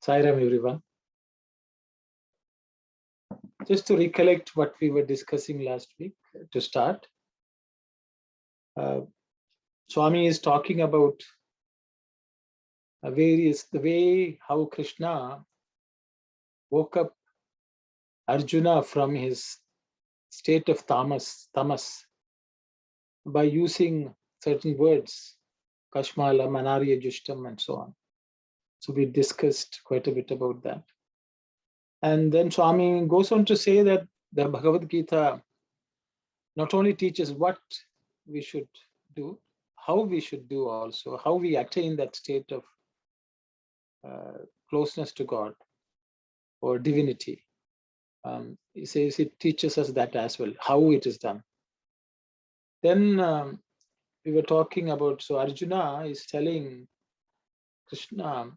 Sairam, everyone. Just to recollect what we were discussing last week to start, Swami is talking about the way how Krishna woke up Arjuna from his state of tamas by using certain words, Kashmala, Manarya, Jushtam, and so on. So we discussed quite a bit about that. And then Swami goes on to say that the Bhagavad Gita not only teaches what we should do, how we should do also, how we attain that state of closeness to God or divinity. He says it teaches us that as well, how it is done. Then we were talking about, so Arjuna is telling Krishna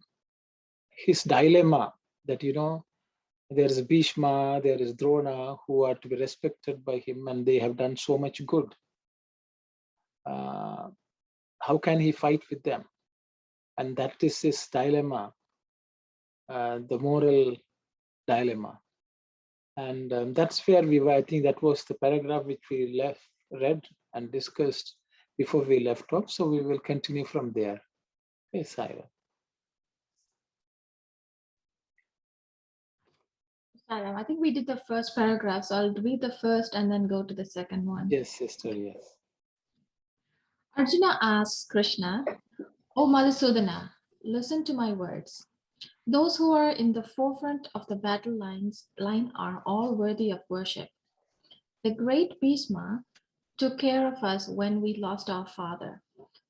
his dilemma that, there is Bhishma, there is Drona, who are to be respected by him, and they have done so much good. How can he fight with them? And that is his dilemma, the moral dilemma. And that's where we were. I think that was the paragraph which we read and discussed before we left off. So we will continue from there. Yes, Saira. I think we did the first paragraph, so I'll read the first and then go to the second one. Yes, sister, yes. Arjuna asks Krishna, "O Madhusudana, listen to my words. Those who are in the forefront of the battle line are all worthy of worship. The great Bhishma took care of us when we lost our father,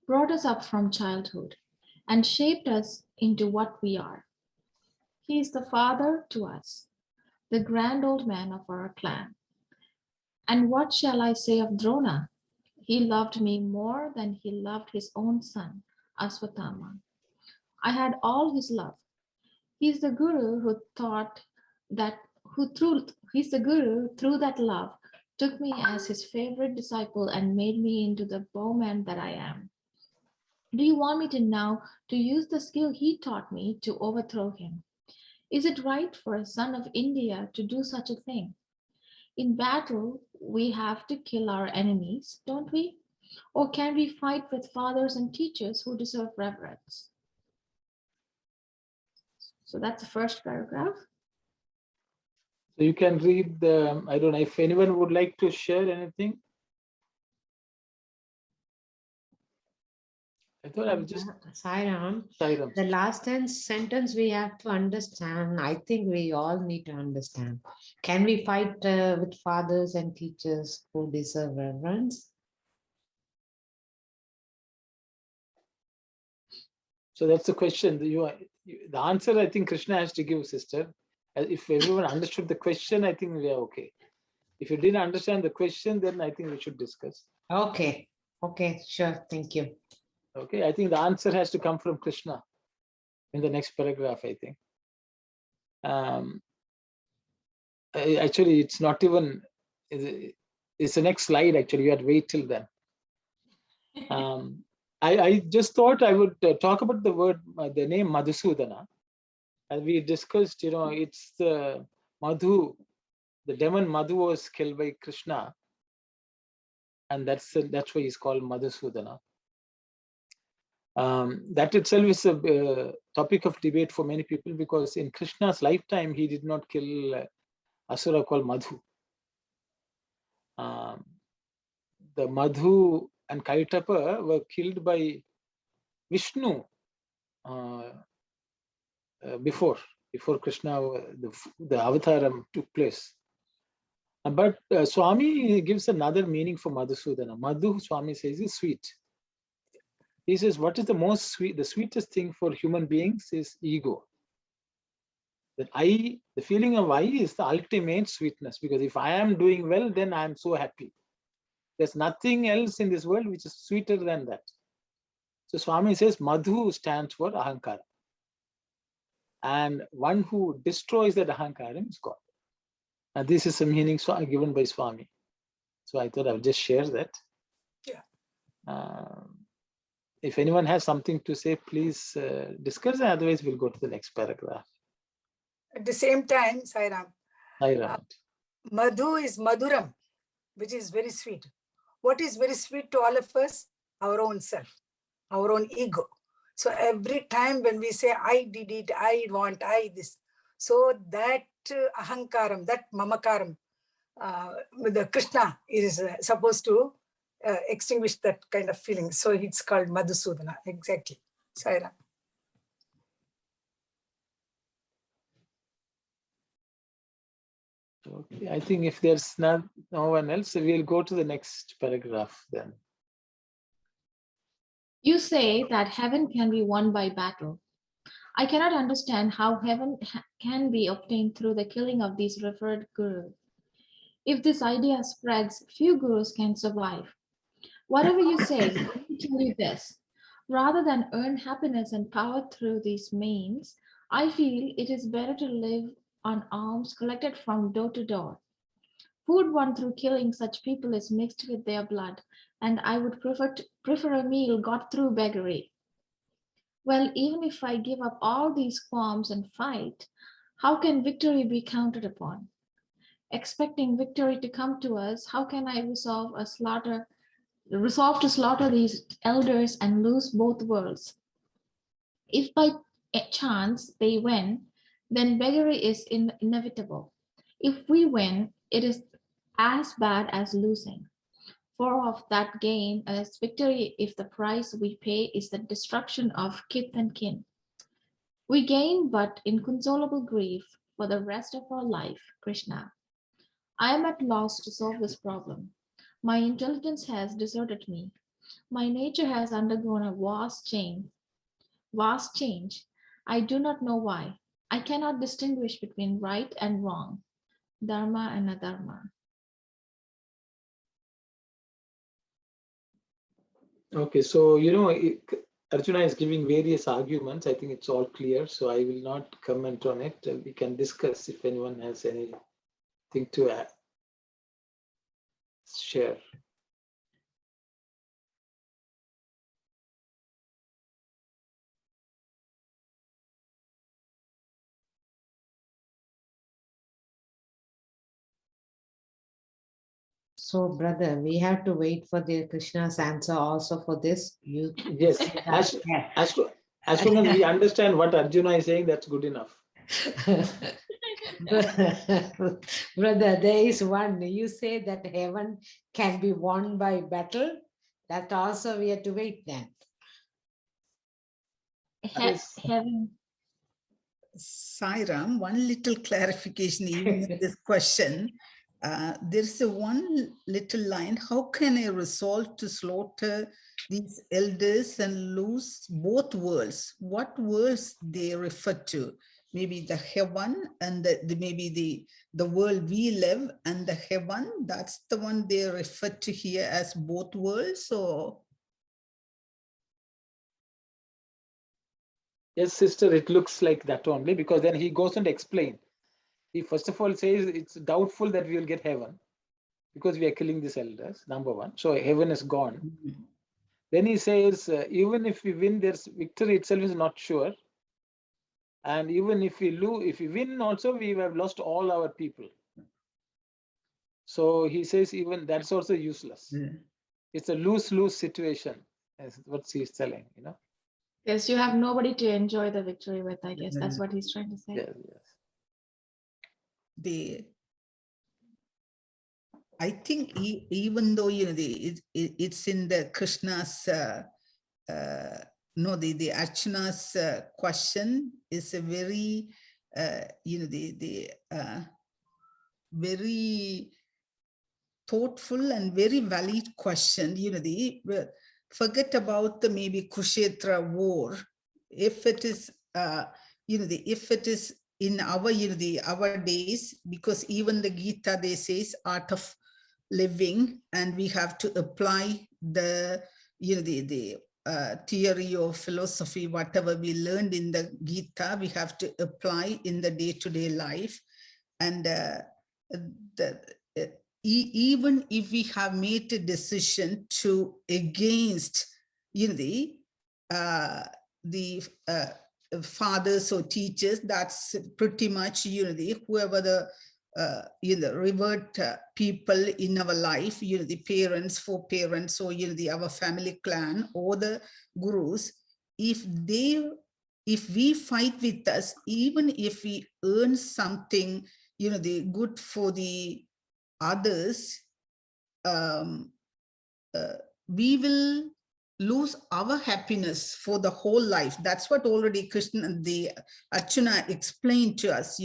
brought us up from childhood, and shaped us into what we are. He is the father to us, the grand old man of our clan. And what shall I say of Drona? He loved me more than he loved his own son, Aswathama. I had all his love. He's the guru who he's the guru through that love took me as his favorite disciple and made me into the bowman that I am. Do you want me to now to use the skill he taught me to overthrow him? Is it right for a son of India to do such a thing? In battle, we have to kill our enemies, don't we? Or can we fight with fathers and teachers who deserve reverence?" So that's the first paragraph. So you can read the, I don't know if anyone would like to share anything. I thought I was just Sairam. Sairam. The last sentence we have to understand. I think we all need to understand. Can we fight with fathers and teachers who deserve reverence? So that's the question. The answer, I think Krishna has to give, sister. If everyone understood the question, I think we are okay. If you didn't understand the question, then I think we should discuss. Okay. Okay, sure. Thank you. Okay, I think the answer has to come from Krishna in the next paragraph, I think. Actually, it's not even, it's the next slide, actually. You had to wait till then. I just thought I would talk about the name Madhusudana. As we discussed, it's the Madhu, the demon Madhu was killed by Krishna. And that's why he's called Madhusudana. That itself is a topic of debate for many people, because in Krishna's lifetime, he did not kill Asura called Madhu. The Madhu and Kaitapa were killed by Vishnu before Krishna, the avataram took place. But Swami gives another meaning for Madhusudana. Madhu, Swami says, is sweet. He says, what is the sweetest thing for human beings is ego. That the feeling of I is the ultimate sweetness, because if I am doing well, then I am so happy. There's nothing else in this world which is sweeter than that. So Swami says, Madhu stands for Ahankara. And one who destroys that Ahankara is God. And this is a meaning given by Swami. So I thought I would just share that. Yeah. If anyone has something to say, please discuss. Otherwise, we'll go to the next paragraph. At the same time, Sai Ram, Madhu is Madhuram, which is very sweet. What is very sweet to all of us? Our own self, our own ego. So every time when we say, I did it, I want, I this. So that ahankaram, that mamakaram, the Krishna is supposed to extinguish that kind of feeling. So it's called Madhusudana. Exactly. Sai Ram. Okay, I think if there's no one else, we'll go to the next paragraph then. You say that heaven can be won by battle. I cannot understand how heaven can be obtained through the killing of these referred gurus. If this idea spreads, few gurus can survive. Whatever you say, let me tell you this. Rather than earn happiness and power through these means, I feel it is better to live on alms collected from door to door. Food won through killing such people is mixed with their blood, and I would prefer a meal got through beggary. Well, even if I give up all these qualms and fight, how can victory be counted upon? Expecting victory to come to us, how can I resolve to slaughter these elders and lose both worlds? If by chance they win, then beggary is inevitable. If we win, it is as bad as losing. For of that gain as victory if the price we pay is the destruction of kith and kin. We gain but inconsolable grief for the rest of our life, Krishna. I am at loss to solve this problem. My intelligence has deserted me. My nature has undergone a vast change. I do not know why. I cannot distinguish between right and wrong, dharma and adharma. Okay, so Arjuna is giving various arguments. I think it's all clear, so I will not comment on it. We can discuss if anyone has anything to add, share. So, brother, we have to wait for the Krishna's answer also for this. Yes, as long as we understand what Arjuna is saying, that's good enough. Brother, there is one. You say that heaven can be won by battle. That also we have to wait then. Heaven. Sai Ram, one little clarification even in this question. There's one little line. How can I resolve to slaughter these elders and lose both worlds? What worlds they refer to? Maybe the heaven and maybe the world we live and the heaven. That's the one they refer to here as both worlds, or? Yes, sister, it looks like that only, because then he goes and explains. He first of all says it's doubtful that we will get heaven because we are killing these elders, number one. So heaven is gone. Mm-hmm. Then he says, even if we win, there's victory itself is not sure. And even if we win also, we have lost all our people. So he says even that's also useless. Mm-hmm. It's a lose-lose situation, is what he's telling, Yes, you have nobody to enjoy the victory with, I guess. That's what he's trying to say. Yes, yes. I think even though it's in the Krishna's the Archuna's question is a very very thoughtful and very valid question. Forget about the maybe Kurukshetra war. If it is if it is in our our days, because even the Gita, they says art of living, and we have to apply the theory or philosophy, whatever we learned in the Gita, we have to apply in the day-to-day life. And even if we have made a decision to against fathers or teachers, that's pretty much, whoever the revered people in our life, the parents, foreparents, or our family clan, or the gurus, if we fight with us, even if we earn something, the good for the others, we will lose our happiness for the whole life. That's what already Krishna and the Arjuna explained to us.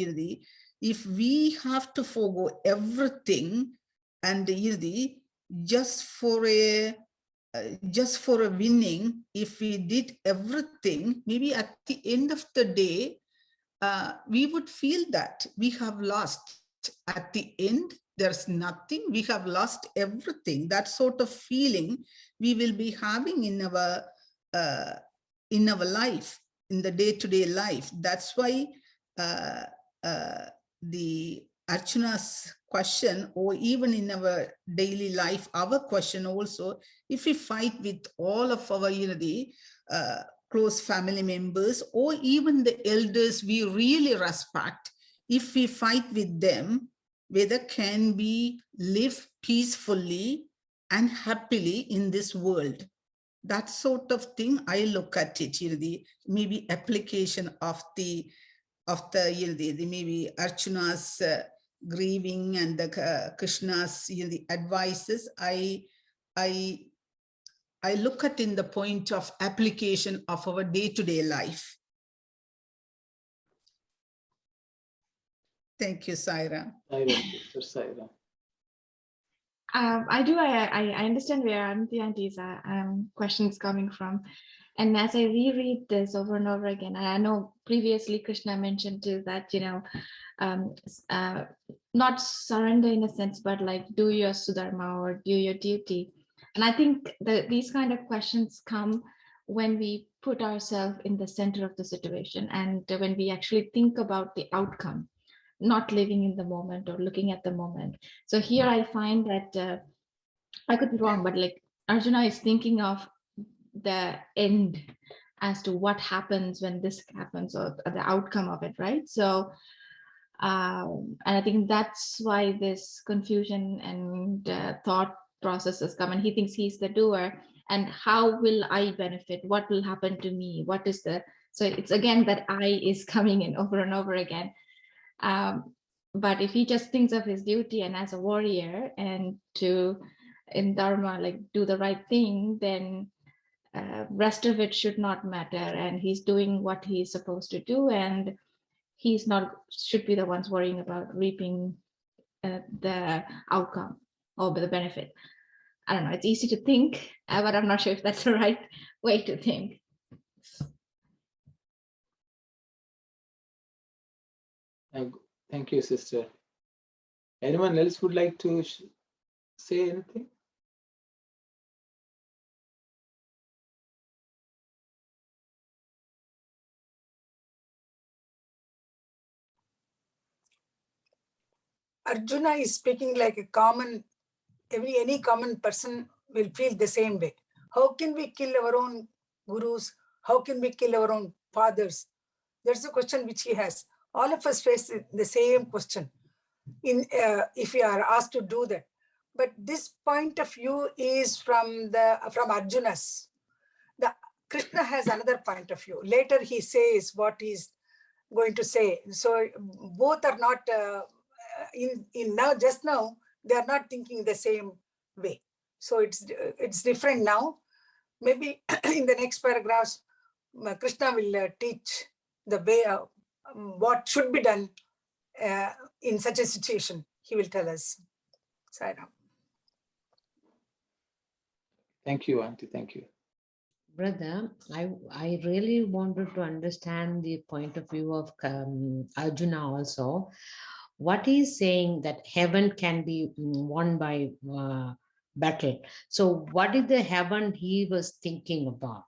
If we have to forego everything and just for a winning, if we did everything, maybe at the end of the day, we would feel that we have lost. At the end, there's nothing, we have lost everything. That sort of feeling we will be having in our life, in the day-to-day life. That's why the Arjuna's question, or even in our daily life, our question also, if we fight with all of our close family members, or even the elders we really respect, if we fight with them, whether can we live peacefully and happily in this world? That sort of thing, I look at it, maybe application of the maybe Arjuna's grieving and the Krishna's the advices. I look at in the point of application of our day-to-day life. Thank you, Saira. Saira. I understand where Auntie's questions coming from. And as I reread this over and over again, I know previously Krishna mentioned too that, not surrender in a sense, but like do your sudharma or do your duty. And I think that these kind of questions come when we put ourselves in the center of the situation, and when we actually think about the outcome, not living in the moment or looking at the moment. So here I find that I could be wrong, but like Arjuna is thinking of the end as to what happens when this happens, or the outcome of it, right? So and I think that's why this confusion and thought processes come, and he thinks he's the doer, and how will I benefit? What will happen to me? What is the, so it's again that I is coming in over and over again. But if he just thinks of his duty and as a warrior and to in dharma, like do the right thing, then rest of it should not matter, and he's doing what he's supposed to do, and he's not should be the ones worrying about reaping the outcome or the benefit. I don't know, it's easy to think, but I'm not sure if that's the right way to think. Thank you, sister. Anyone else would like to say anything? Arjuna is speaking like a common, any common person will feel the same way. How can we kill our own gurus? How can we kill our own fathers? That's the question which he has. All of us face the same question if we are asked to do that. But this point of view is from Arjuna's. Krishna has another point of view. Later he says what he's going to say. So both are not just now they are not thinking the same way. So it's different now. Maybe in the next paragraphs, Krishna will teach the way what should be done in such a situation. He will tell us. Sairam. Thank you, Auntie. Thank you. Brother, I really wanted to understand the point of view of Arjuna also. What he's saying that heaven can be won by battle. So what is the heaven he was thinking about?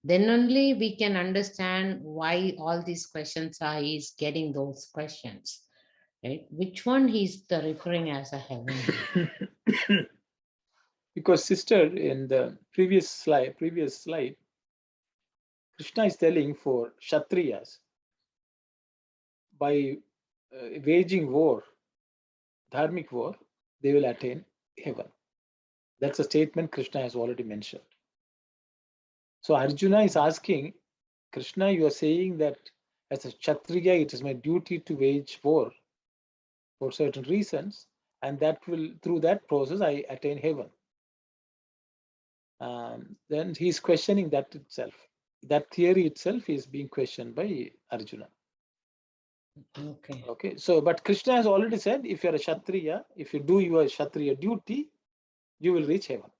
Then only we can understand why all these questions are, he's getting those questions, right? Which one he's referring as a heaven? Because sister, in the previous slide, Krishna is telling for Kshatriyas, by waging war, dharmic war, they will attain heaven. That's a statement Krishna has already mentioned. So Arjuna is asking, Krishna, you are saying that as a Kshatriya, it is my duty to wage war for certain reasons, and that will, through that process, I attain heaven. Then he's questioning that itself. That theory itself is being questioned by Arjuna. Okay. Okay, so but Krishna has already said, if you're a Kshatriya, if you do your Kshatriya duty, you will reach heaven.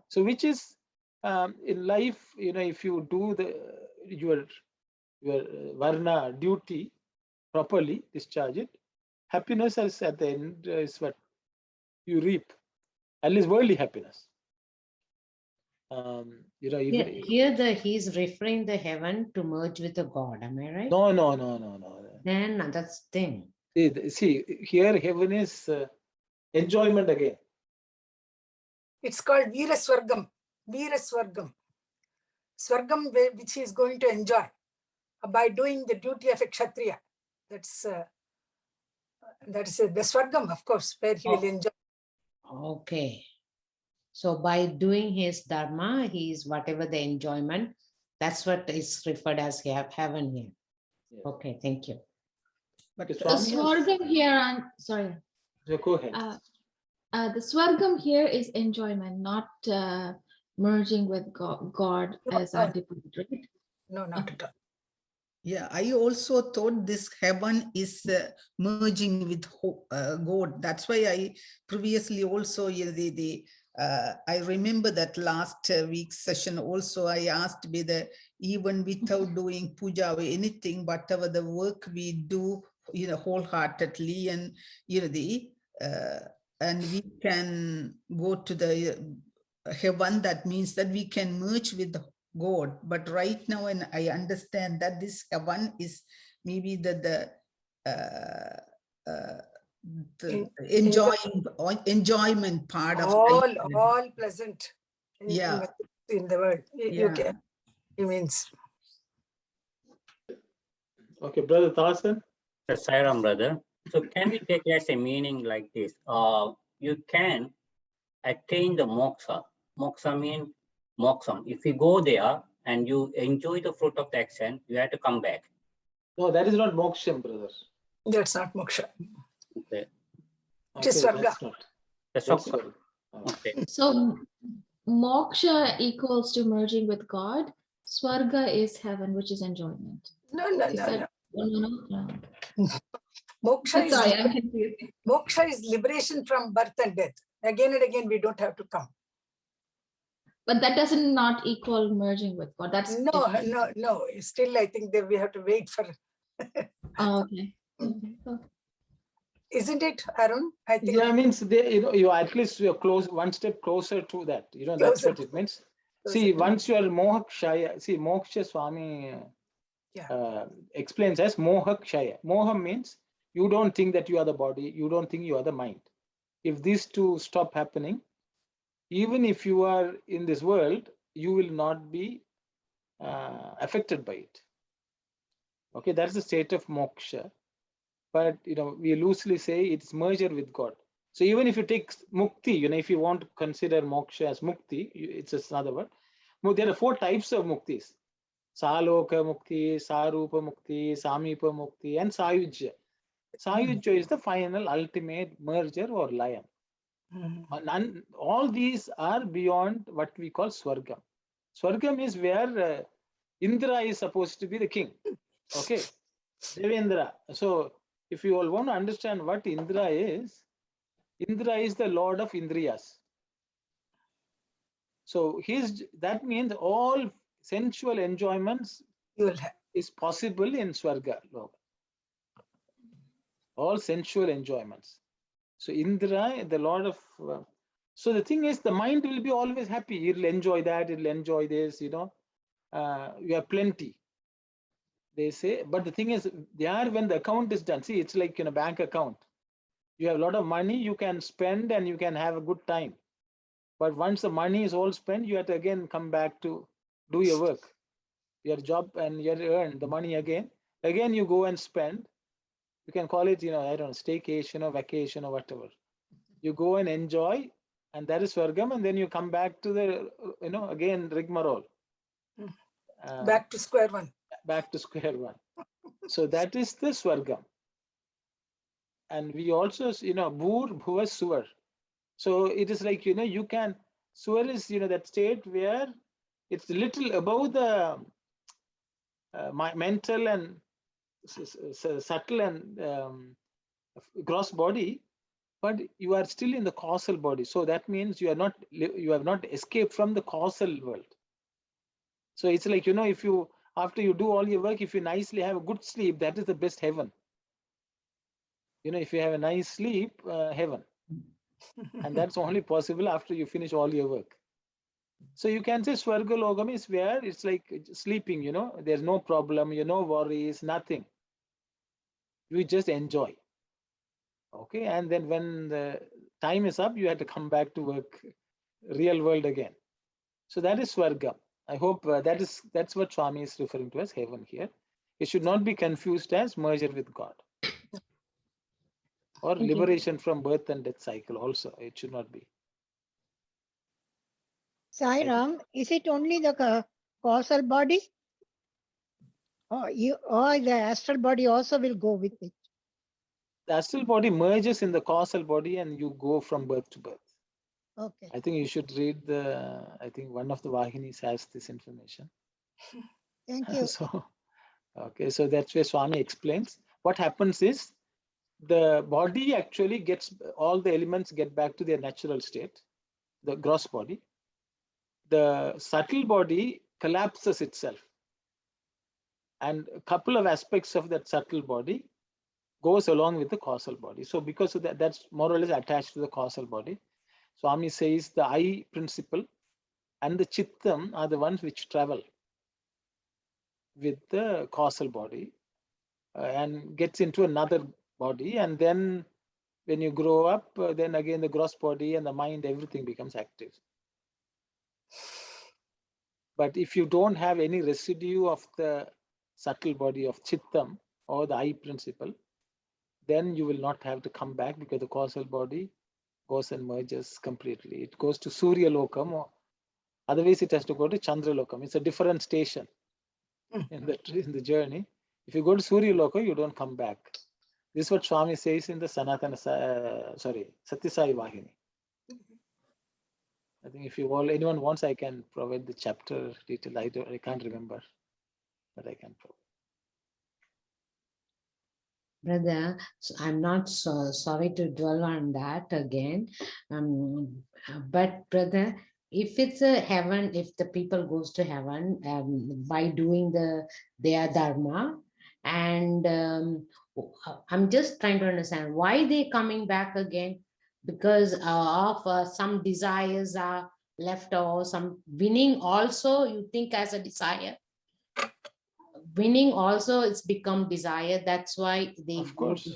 So which is in life, if you do your Varna duty properly, discharge it, happiness is at the end is what you reap, at least worldly happiness. He's referring the heaven to merge with the God. Am I right? No. Then that's the thing. See, here heaven is enjoyment again. It's called Veera Swargam. Veera Swargam. Swargam, which he is going to enjoy by doing the duty of a Kshatriya. That's the Swargam, of course, where he will enjoy. Okay. So by doing his dharma, he's whatever the enjoyment, that's what is referred as heaven here. Yes. Okay, thank you. But The Swargam here, sorry. Go ahead. The Swargam here is enjoyment, not merging with God as Auntie put it, right? No, not at all. Yeah, I also thought this heaven is merging with God. That's why I previously also, I remember that last week's session also, I asked whether even without doing puja or anything, whatever the work we do, wholeheartedly, and, and we can go to the heaven, that means that we can merge with the God. But right now, and I understand that this heaven is maybe the enjoyment part of all pleasant in the world. Yeah. He means. Okay, Brother Thasan. Sai Ram, brother. So can we take as a meaning like this? You can attain the moksha. Moksha means moksham. If you go there and you enjoy the fruit of the action, you have to come back. No, that is not moksham, brother. That's not moksha. Okay. It is Swarga. That's Swarga. Okay. So moksha equals to merging with God. Swarga is heaven, which is enjoyment. No. Moksha is, I'm confused. Moksha is liberation from birth and death. Again and again, we don't have to come. But that doesn't not equal merging with God. That's no. Still, I think that we have to wait for. Okay. Isn't it, Arun? I think. Yeah, means you at least you're close, one step closer to that. That's what it means. See, once you are mohakshaya, see, Moksha Swami explains as mohakshaya. Moha means you don't think that you are the body, you don't think you are the mind. If these two stop happening, even if you are in this world, you will not be affected by it. Okay, that's the state of moksha. But we loosely say it's merger with God. So even if you take mukti, if you want to consider moksha as mukti, it's just another word. There are 4 types of muktis: saloka mukti, sarupa mukti, samipa mukti, and sayujya. Sayujya is the final ultimate merger or lion. And all these are beyond what we call Swargam. Swargam is where Indra is supposed to be the king. Okay, Devendra. So if you all want to understand what Indra is the lord of Indriyas. So that means all sensual enjoyments is possible in Swarga. All sensual enjoyments. So Indra, the lord of. So the thing is, the mind will be always happy. It'll enjoy that. It'll enjoy this. You have plenty. They say, but the thing is, when the account is done, see, it's like in a bank account. You have a lot of money you can spend and you can have a good time. But once the money is all spent, you have to again come back to do your work. your job and you earn the money again. Again, you go and spend. You can call it, I don't know, staycation or vacation or whatever. You go and enjoy, and that is Swargam, and then you come back to the, again, rigmarole. Back to square one. Back to square one. So that is the Swargam. And we also, Bhur, Bhuva, Suvar. So it is like, you can, Suvar is, that state where it's little above the mental and subtle and gross body, but you are still in the causal body. So that means you have not escaped from the causal world. So it's like, if you, after you do all your work, if you nicely have a good sleep, that is the best heaven. If you have a nice sleep, heaven. And that's only possible after you finish all your work. So you can say Swarga Logam is where it's like sleeping, there's no problem, no worries, nothing. You just enjoy. Okay, and then when the time is up, you have to come back to work, real world again. So that is Swarga. I hope that's what Swami is referring to as heaven here. It should not be confused as merger with God. Or Thank you. liberation from birth and death cycle also. It should not be. Sai Ram, is it only the causal body? Or the astral body also will go with it? The astral body merges in the causal body and you go from birth to birth. Okay. I think you should read I think one of the Vahinis has this information. Thank you. Okay, so that's where Swami explains. What happens is the body actually gets, all the elements get back to their natural state, the gross body. The subtle body collapses itself. And a couple of aspects of that subtle body goes along with the causal body. So because of that, that's more or less attached to the causal body. Swami says the I principle and the Chittam are the ones which travel with the causal body and gets into another body. And then when you grow up, then again the gross body and the mind, everything becomes active. But if you don't have any residue of the subtle body of Chittam or the I principle, then you will not have to come back because the causal body goes and merges completely. It goes to Surya Lokam, or otherwise it has to go to Chandra Lokam. It's a different station in the journey. If you go to Surya Lokam, you don't come back. This is what Swami says in the Sathya Sai Vahini. I think if anyone wants, I can provide the chapter detail. I can't remember, but I can provide. Brother, I'm not sorry to dwell on that again. But brother, if it's a heaven, if the people goes to heaven by doing their dharma, and I'm just trying to understand why they coming back again, because of some desires are left, or some winning also you think as a desire. Winning also it's become desire, that's why they of course.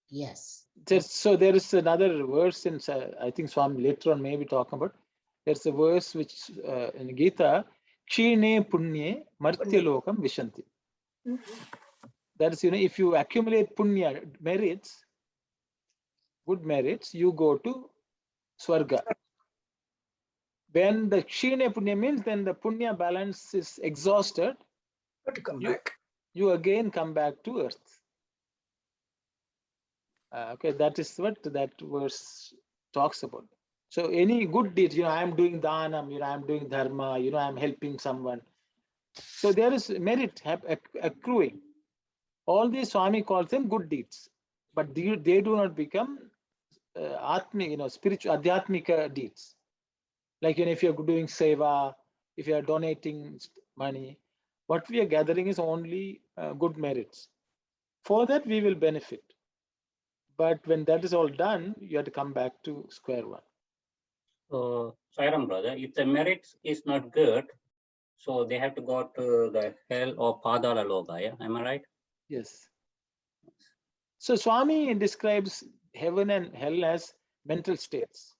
Yes. So there is another verse in, I think Swami later on maybe talking about, there's a verse which in Geetha, Kshine Punye Martya Lokam Vishanti. That is, if you accumulate punya, merits, good merits, you go to Swarga. When the Kshine Punya means, then the punya balance is exhausted, But to come back. You again come back to earth. Okay, that is what that verse talks about. So any good deed, I am doing dhanam, I am doing dharma, I am helping someone. So there is merit accruing. All these Swami calls them good deeds, but they do not become spiritual, adhyatmika deeds. Like, if you're doing seva, if you are donating money, what we are gathering is only good merits. For that, we will benefit. But when that is all done, you have to come back to square one. So, Sairam brother, if the merit is not good, so they have to go to the hell or Padala Loka, yeah? Am I right? Yes. So Swami describes heaven and hell as mental states.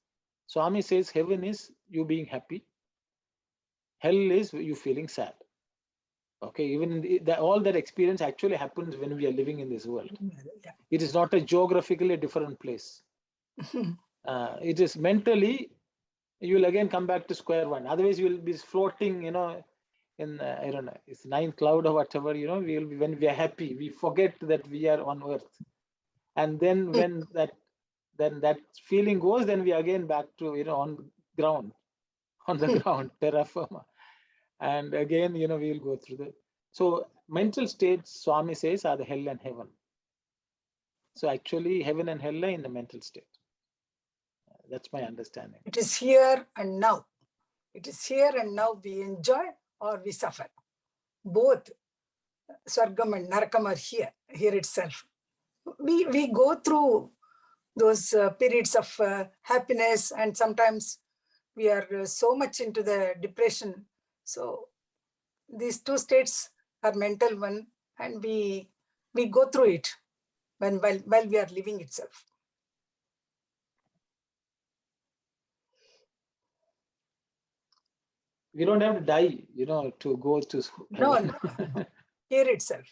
Swami says heaven is you being happy. Hell is you feeling sad. Okay, even all that experience actually happens when we are living in this world. Yeah. It is not a geographically different place. It is mentally, you will again come back to square one. Otherwise, you will be floating, in I don't know, it's ninth cloud or whatever. We will be, when we are happy, we forget that we are on earth, and then when that feeling goes, then we are again back to on the ground, terra firma, and again we will go through the. So mental states, Swami says, are the hell and heaven. So actually, heaven and hell are in the mental state. That's my understanding. It is here and now. It is here and now we enjoy or we suffer. Both Swargam and Narakam are here itself. We go through those periods of happiness, and sometimes we are so much into the depression. So these two states are mental one, and we go through it while we are living itself. We don't have to die, to go to heaven. No. Here itself.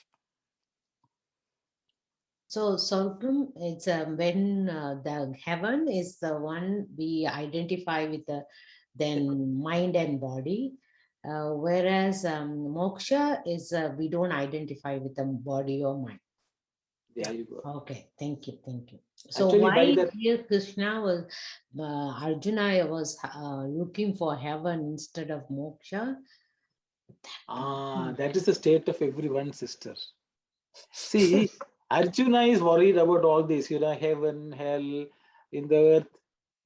So Sorghum, it's when the heaven is the one we identify with the then mind and body, whereas moksha is we don't identify with the body or mind. There you go. Okay, thank you. So Actually, why here Krishna was Arjuna was looking for heaven instead of moksha? That is the state of everyone, sister. See, Arjuna is worried about all this, heaven, hell, in the earth.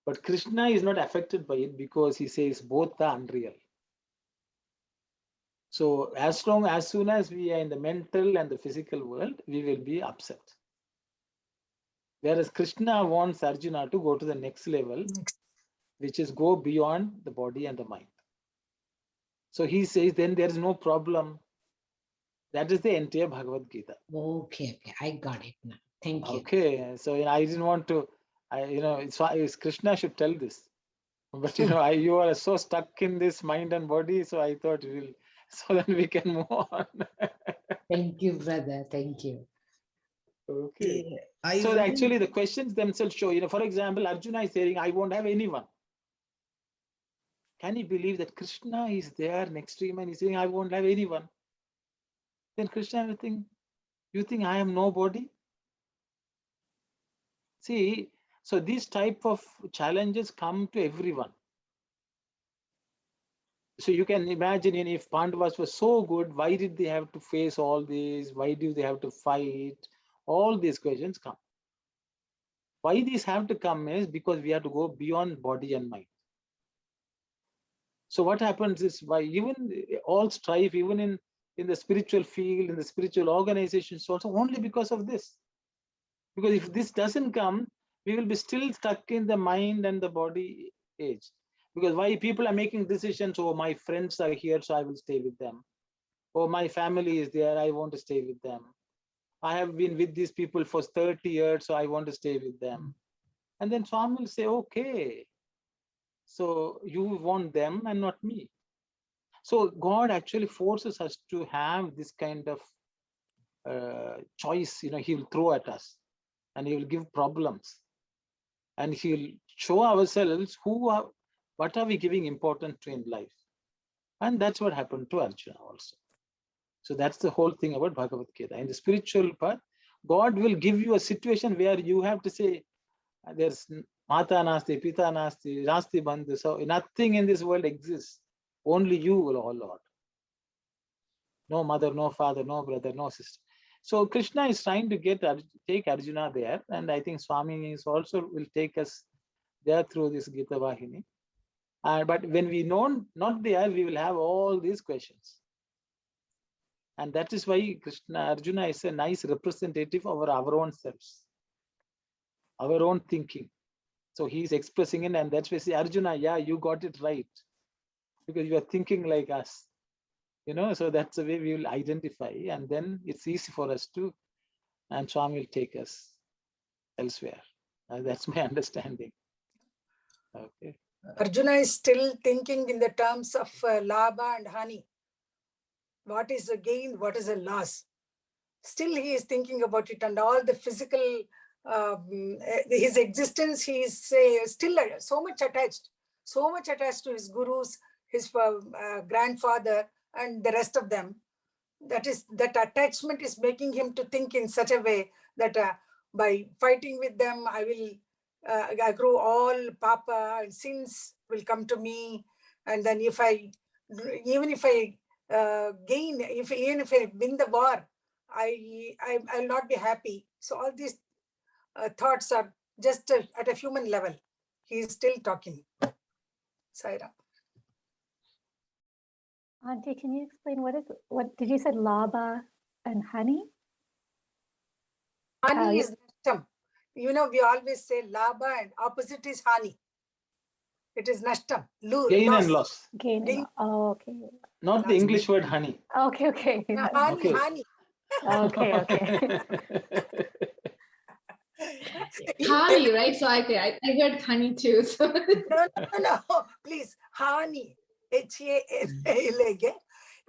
But Krishna is not affected by it because he says both are unreal. So as soon as we are in the mental and the physical world, we will be upset. Whereas Krishna wants Arjuna to go to the next level, which is go beyond the body and the mind. So he says, then there is no problem. That is the entire Bhagavad Gita. Okay, I got it now. Thank you. Okay, so I didn't want to, it's Krishna should tell this. But you are so stuck in this mind and body, so I thought so that we can move on. Thank you, brother. Thank you. Okay. So actually the questions themselves show, for example, Arjuna is saying, I won't have anyone. Can you believe that Krishna is there next to him and he's saying, I won't have anyone? Then Krishna will think, you think I am nobody? See, so these type of challenges come to everyone. So you can imagine, if Pandavas were so good, why did they have to face all these? Why do they have to fight? All these questions come. Why these have to come is because we have to go beyond body and mind. So what happens is, why even all strife, even in the spiritual field, in the spiritual organizations also, only because of this. Because if this doesn't come, we will be still stuck in the mind and the body age. Because why people are making decisions, oh, my friends are here, so I will stay with them. Oh, my family is there, I want to stay with them. I have been with these people for 30 years, so I want to stay with them. And then Swami will say, okay, so you want them and not me. So God actually forces us to have this kind of choice, he will throw at us and he will give problems. And he will show ourselves what are we giving importance to in life. And that's what happened to Arjuna also. So that's the whole thing about Bhagavad Gita. In the spiritual part, God will give you a situation where you have to say, there's Mata Nasti, Pita Nasti, Nasti Bandhu. So nothing in this world exists. Only you, oh Lord. No mother, no father, no brother, no sister. So Krishna is trying to take Arjuna there. And I think Swami is also will take us there through this Geetha Vahini. But when we know not there, we will have all these questions. And that is why Arjuna is a nice representative of our own selves, our own thinking. So he is expressing it, and that's why I say, Arjuna, yeah, you got it right. Because you are thinking like us. So that's the way we will identify, and then it's easy for us to, and Swami will take us elsewhere. That's my understanding. Okay. Arjuna is still thinking in the terms of Labha and Hani. what is a gain, what is a loss. Still he is thinking about it, and all the physical, his existence, he is still so much attached to his gurus, his grandfather, and the rest of them. That attachment is making him to think in such a way that by fighting with them, I grow all papa, and sins will come to me. And then even if I gain, even if I win the war, I'll not be happy. So all these thoughts are just at a human level. He is still talking. Saira. Auntie, can you explain what did you say, laba and honey? Honey is nashtam. We always say laba and opposite is honey. It is nashtam. Gain loss. and loss. Gain. Oh, okay. Not the English word honey. Okay. Honey. Okay. Honey, right? So I heard honey too. So. No. Please, honey. H-A-N-I.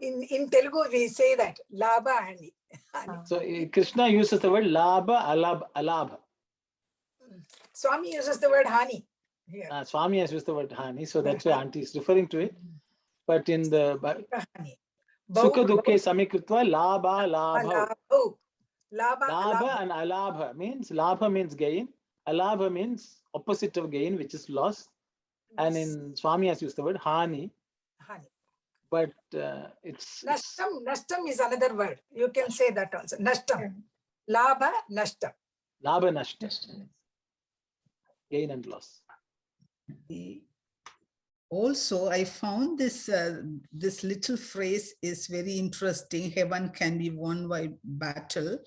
In Telugu, we say that laba honey. So Krishna uses the word laba, alabha. Swami uses the word honey. Here. Swami has used the word honey, so that's why Auntie is referring to it. But in the Sukha Dukkhe Samikritva, Labha, Labha. Labha and Alabha means, Labha means gain, Alabha means opposite of gain, which is loss. And in Swami has used the word Hani. But it's... Nashtam is another word. You can say that also. Nashtam. Labha, Nashtam. Labha, Nashtam. Gain and loss. Also, I found this little phrase is very interesting. Heaven can be won by battle.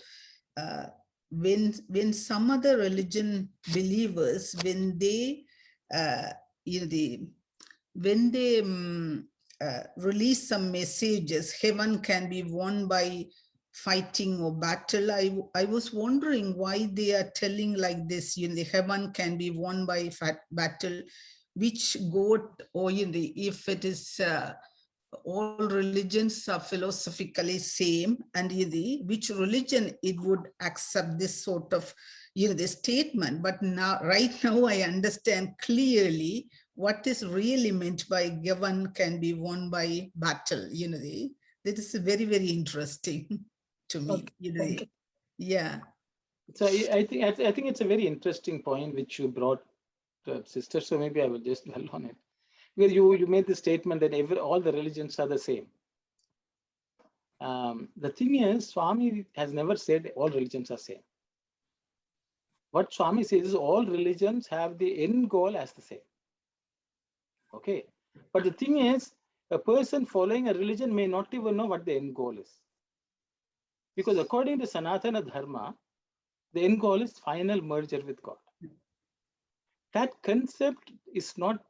When some other religion believers, when they release some messages, heaven can be won by fighting or battle. I was wondering why they are telling like this, heaven can be won by battle, which god, or if it is all religions are philosophically same, and which religion it would accept this sort of this statement. But now, right now, I understand clearly what is really meant by heaven can be won by battle. That is very, very interesting to me. Okay. Yeah. So I think it's a very interesting point which you brought, sister. So maybe I will just dwell on it. Because you made the statement that all the religions are the same. The thing is, Swami has never said all religions are same. What Swami says is all religions have the end goal as the same. Okay. But the thing is, a person following a religion may not even know what the end goal is. Because according to Sanatana Dharma, the end goal is final merger with God. That concept is not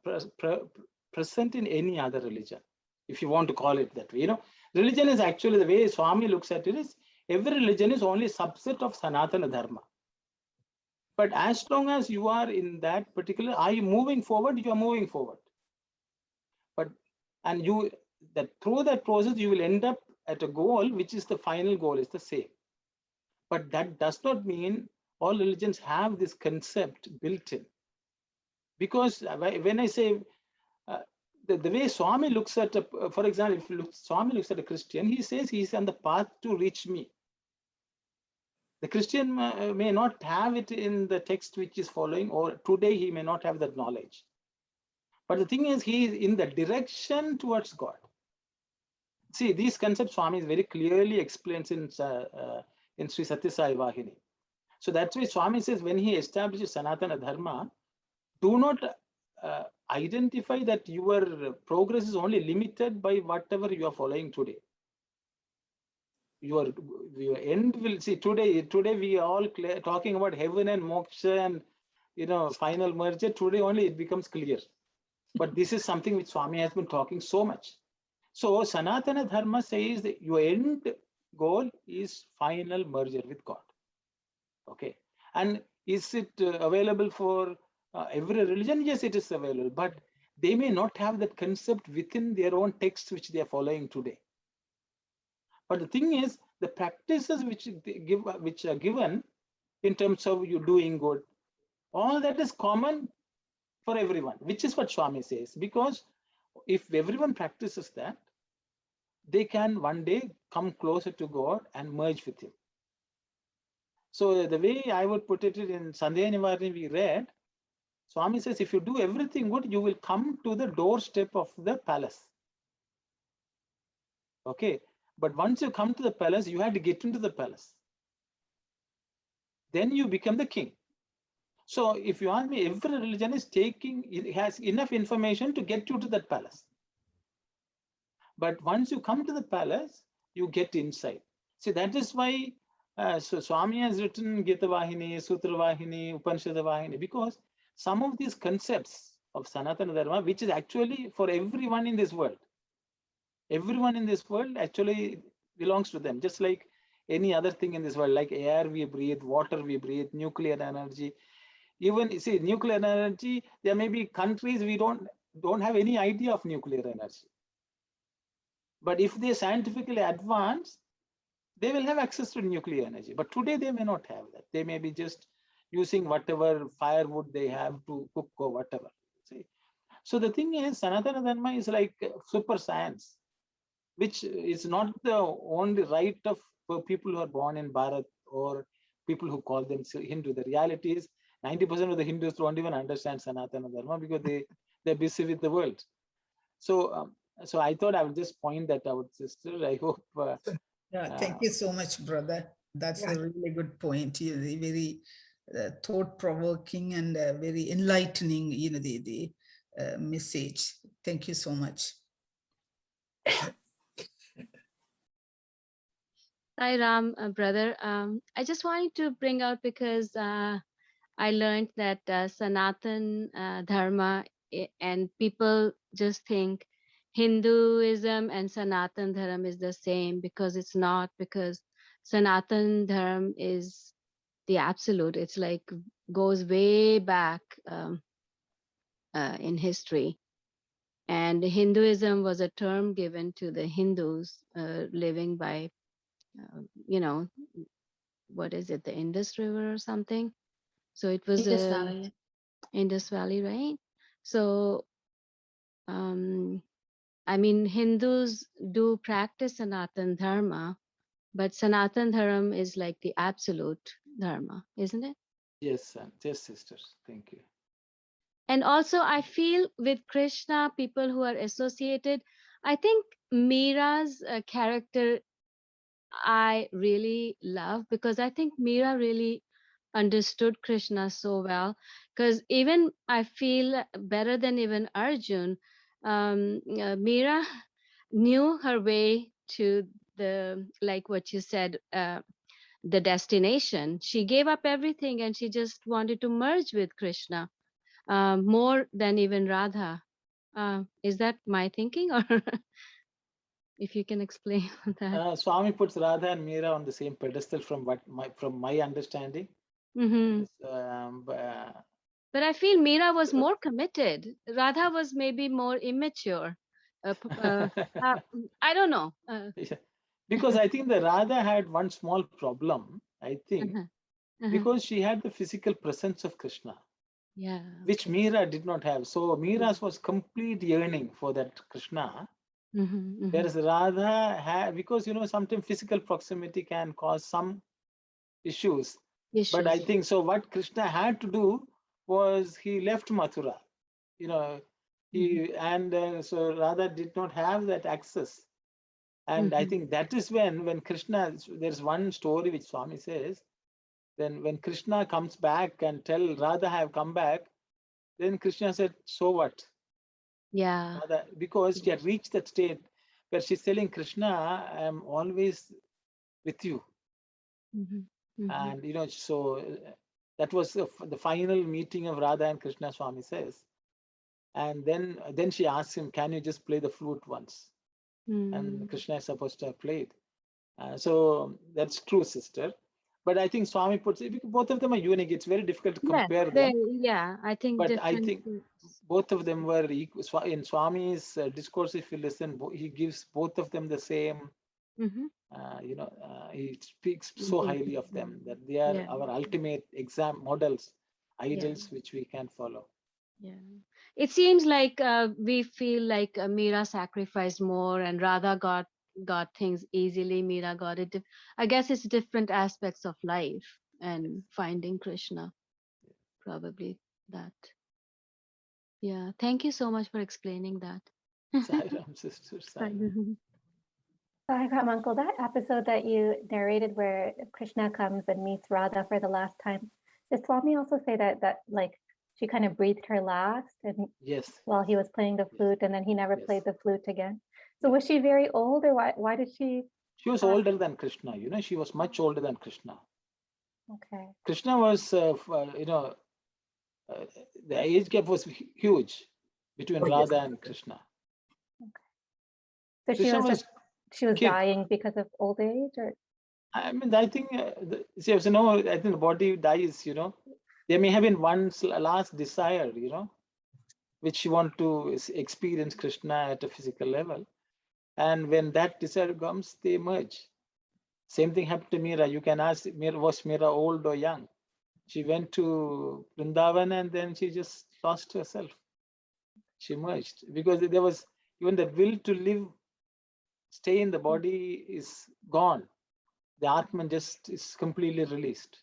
present in any other religion, if you want to call it that way. Religion is actually, the way Swami looks at it is, every religion is only a subset of Sanatana Dharma. But as long as you are in that particular, are you moving forward? You are moving forward. And through that process, you will end up at a goal, which is the final goal, is the same. But that does not mean all religions have this concept built in. Because when I say, the way Swami looks at, for example, if Swami looks at a Christian, he says he's on the path to reach me. The Christian may not have it in the text which is following, or today he may not have that knowledge. But the thing is, he is in the direction towards God. See, these concepts Swami very clearly explains in Sri Sathya Sai Vahini. So that's why Swami says when he establishes Sanatana Dharma, do not identify that your progress is only limited by whatever you are following today. Your end will see today we are all talking about heaven and moksha and final merger. Today only it becomes clear. But this is something which Swami has been talking so much. So Sanatana Dharma says that your end goal is final merger with God. Okay. And is it available for every religion? Yes, it is available. But they may not have that concept within their own text which they are following today. But the thing is, the practices which are given in terms of you doing good, all that is common for everyone, which is what Swami says. Because if everyone practices that, they can one day come closer to God and merge with Him. So the way I would put it in Sandhya Nivarani we read, Swami says, if you do everything good, you will come to the doorstep of the palace. Okay, but once you come to the palace, you have to get into the palace. Then you become the king. So if you ask me, every religion is it has enough information to get you to that palace. But once you come to the palace, you get inside. See, that is why so Swami has written Geetha Vahini, Sutra Vahini, Upanishad Vahini, because some of these concepts of Sanatana Dharma, which is actually for everyone in this world. Everyone in this world actually belongs to them, just like any other thing in this world, like air we breathe, water we breathe, nuclear energy. Even, you see, nuclear energy, there may be countries we don't have any idea of nuclear energy. But if they scientifically advance, they will have access to nuclear energy. But today they may not have that. They may be just using whatever firewood they have to cook or whatever. See? So the thing is, Sanatana Dharma is like super science, which is not the only right of people who are born in Bharat or people who call themselves Hindu. The reality is 90% of the Hindus don't even understand Sanatana Dharma because they're busy with the world. So, so I thought I would just point that out, sister. I hope. Yeah, thank you so much, brother. That's a really good point. Very thought-provoking and very enlightening. The message. Thank you so much. Sai Ram, brother. I just wanted to bring out because I learned that Sanatan Dharma and people just think Hinduism and Sanatan Dharma is the same, because it's not, because Sanatan Dharma is the absolute. It's like goes way back in history. And Hinduism was a term given to the Hindus living by, what is it, the Indus River or something? So it was Indus Valley. Indus Valley, right? So, I mean, Hindus do practice Sanatan Dharma, but Sanatan Dharma is like the absolute Dharma, isn't it? Yes, yes, sisters. Thank you. And also, I feel with Krishna, people who are associated, I think Meera's character I really love, because I think Meera really understood Krishna so well, because even I feel better than even Arjun. Meera knew her way to the, like what you said, the destination. She gave up everything and she just wanted to merge with Krishna more than even Radha. Is that my thinking, or if you can explain that? Swami puts Radha and Meera on the same pedestal from my understanding. Mm-hmm. But I feel Meera was more committed. Radha was maybe more immature. I don't know. Because I think the Radha had one small problem, I think, because she had the physical presence of Krishna, which Meera did not have. So Meera's was complete yearning for that Krishna. Whereas Radha had, because sometimes physical proximity can cause some issues. But I think so. What Krishna had to do was he left Mathura, so Radha did not have that access. And I think that is when Krishna, there's one story which Swami says, then when Krishna comes back and tell Radha I have come back, then Krishna said, so what? Yeah. Radha, because she had reached that state where she's telling Krishna, I am always with you. And so that was the final meeting of Radha and Krishna, Swami says. And then she asks him, can you just play the flute once? And Krishna is supposed to have played. So that's true, sister. But I think Swami puts it, both of them are unique. It's very difficult to compare them. Yeah, I think. But I think both of them were equal. In Swami's discourse, if you listen, he gives both of them the same he speaks so highly of them that they are our ultimate exam models, idols which we can follow. Yeah, it seems like we feel like Meera sacrificed more and Radha got things easily. Meera got it. I guess it's different aspects of life and finding Krishna, probably that. Yeah, thank you so much for explaining that. Sairam, sister, Sairam. Sairam, uncle, that episode that you narrated where Krishna comes and meets Radha for the last time, did Swami also say that like she kind of breathed her last and yes, while he was playing the flute, and then he never played the flute again? So was she very old, or why did she? She was older than Krishna. She was much older than Krishna. Okay. Krishna was, the age gap was huge between Radha and Krishna. Okay. So Krishna she was dying because of old age, or? I mean, I think I think the body dies. There may have been one last desire, which you want to experience Krishna at a physical level, and when that desire comes, they merge. Same thing happened to Meera. You can ask, was Meera old or young? She went to Vrindavan and then she just lost herself. She merged because there was even the will to live, stay in the body is gone. The Atman just is completely released.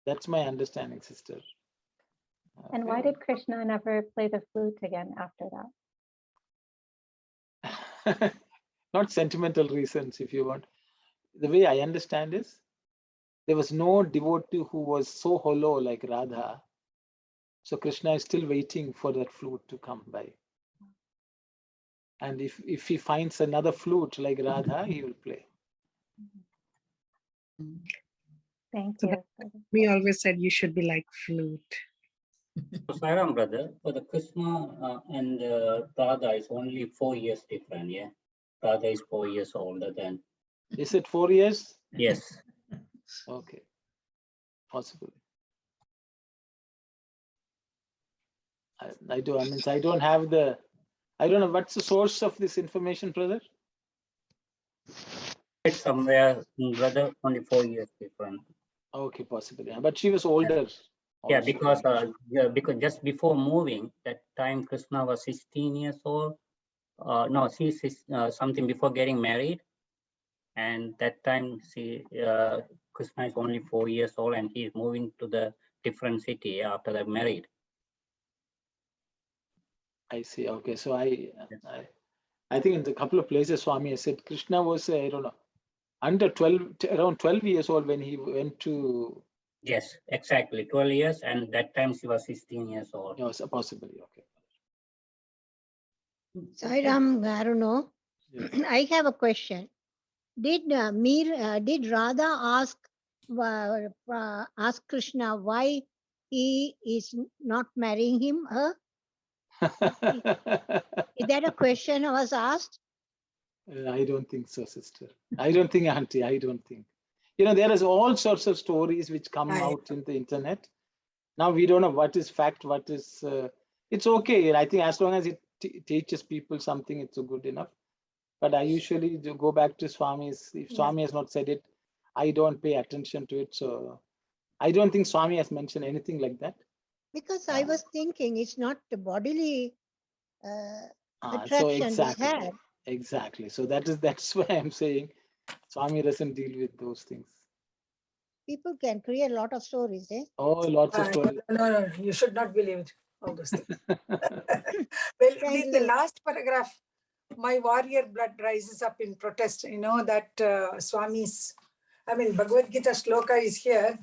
That's my understanding, sister. And why did Krishna never play the flute again after that? Not sentimental reasons, if you want. The way I understand is, there was no devotee who was so hollow like Radha. So Krishna is still waiting for that flute to come by. And if he finds another flute like Radha, he will play. Thank you. We always said you should be like flute. Sairam, brother, for the Krishna and Radha is only 4 years different, yeah? Radha is 4 years older than. Is it 4 years? Yes. Okay. Possibly. I don't have the, I don't know what's the source of this information, brother? It's somewhere, brother, only 4 years different. Okay, possibly. But she was older. Yeah, because just before moving, that time Krishna was 16 years old. No, she's something before getting married. And that time Krishna is only 4 years old and he is moving to the different city after they're married. I see. Okay, so I think in a couple of places Swami has said Krishna was, I don't know, under 12, around 12 years old when he went to. Yes, exactly, 12 years, and that time she was 16 years old. Yes, possibly. Okay. Sairam, I don't know. Yes. I have a question. Did Radha ask Krishna why he is not marrying her? Is that a question was asked? I don't think so, sister. I don't think, auntie. I don't think. There is all sorts of stories which come out in the internet. Now we don't know what is fact, what is. It's okay. I think as long as it teaches people something, it's good enough. But I usually go back to Swami's. If Swami has not said it, I don't pay attention to it. So I don't think Swami has mentioned anything like that. Because I was thinking it's not the bodily attraction so exactly, they had. Exactly. So that's why I'm saying Swami doesn't deal with those things. People can create a lot of stories, eh? Oh, lots of stories. No, you should not believe it. All those things. Well, in the last paragraph, my warrior blood rises up in protest. That Swami's, Bhagavad Gita shloka is here.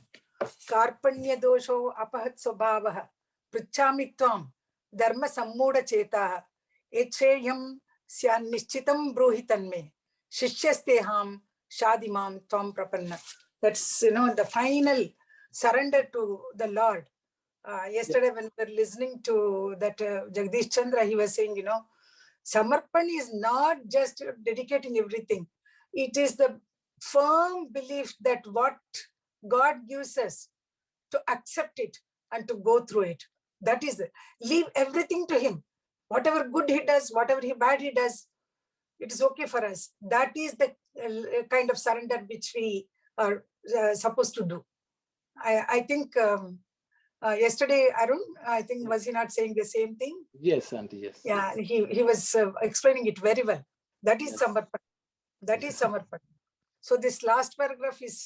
Karpanya dosho apahat swabhavaha prichami tvam dharma sammuda chetaha echeyam syan nishchitam bruhitanme shishyasteham shadimam tvam prapanna. That's, the final surrender to the Lord. Yesterday when we were listening to that Jagdish Chandra, he was saying, Samarpan is not just dedicating everything. It is the firm belief that what God gives us, to accept it and to go through it. That is it. Leave everything to him. Whatever good he does, whatever bad he does, it is okay for us. That is the kind of surrender which we are supposed to do. I think yesterday, Arun, I think, was he not saying the same thing? Yes, Auntie, yes. Yeah, he was explaining it very well. That is Samarpan. That is Samarpan. So this last paragraph is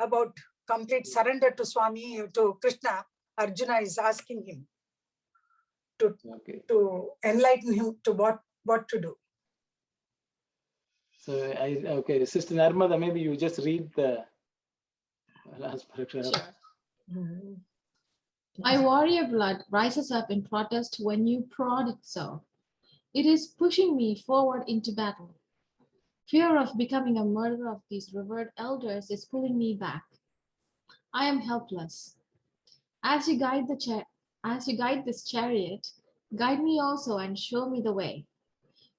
about complete surrender to Swami, to Krishna. Arjuna is asking him to enlighten him to what to do. So okay, Sister Narmada, maybe you just read the last paragraph. Sure. My warrior blood rises up in protest when you prod it so. It is pushing me forward into battle. Fear of becoming a murderer of these revered elders is pulling me back. I am helpless. As you guide this chariot, guide me also and show me the way.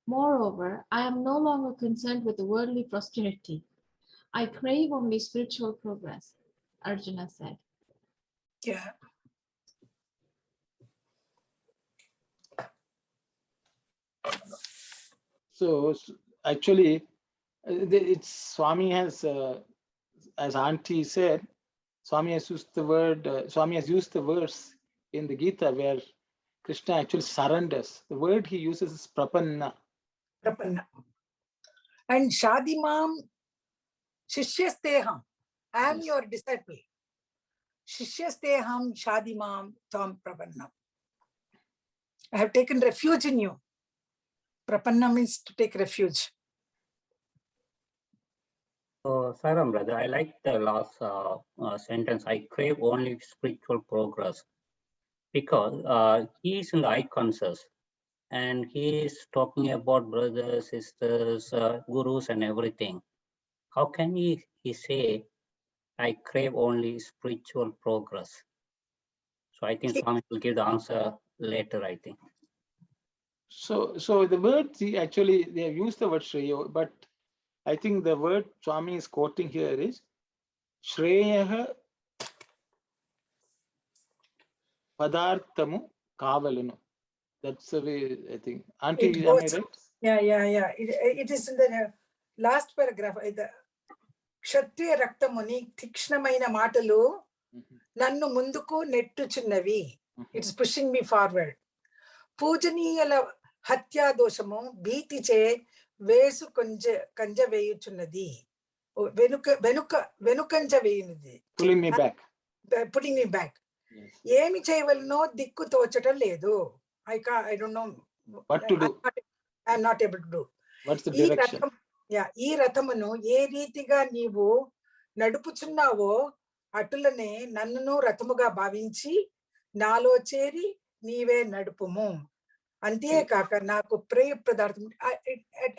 Moreover, I am no longer concerned with the worldly prosperity. I crave only spiritual progress, Arjuna said. Yeah. So actually, it's Swami has, as Auntie said, Swami has used the word. Swami has used the verse in the Gita where Krishna actually surrenders. The word he uses is prapanna. Prapanna. And Shadimam Shishyasteham. I am your disciple. Shishyasteham Shadimam Tam Prapanna. I have taken refuge in you. Prapanna means to take refuge. So, Saram, brother, I like the last sentence. I crave only spiritual progress, because he is in the eye conscious, and he is talking about brothers, sisters, gurus, and everything. How can he say, I crave only spiritual progress? So I think Swami will give the answer later, I think. So the word, they have used the word Shreya, but I think the word Swami is quoting here is Shreyaha Padarthamu Kavalanu. That's the way, I think. Auntie, am I right? Yeah. It is in the last paragraph. Kshatriya Raktamuni Tikshnamayna Matalu Nannu Munduku Nettuchunnavi. It's pushing me forward. Pujaniyala Hatya Doshamu Bhitiche Vesu Kanja Veyuchunnadi. Venukanja Veyunadi. Pulling me back. Putting me back. Yemi Chevalno Dikku Tochata Ledu. I don't know what to do. I'm not able to do. What's the direction? ఈ రథమును ఏ రీతిగా నీవు నడుపుచున్నావో అటులనే నన్నును రథముగా భావించి నాలో చేరి నీవే నడుపుము. అంతేకాక నాకు ప్రియ పదార్థం.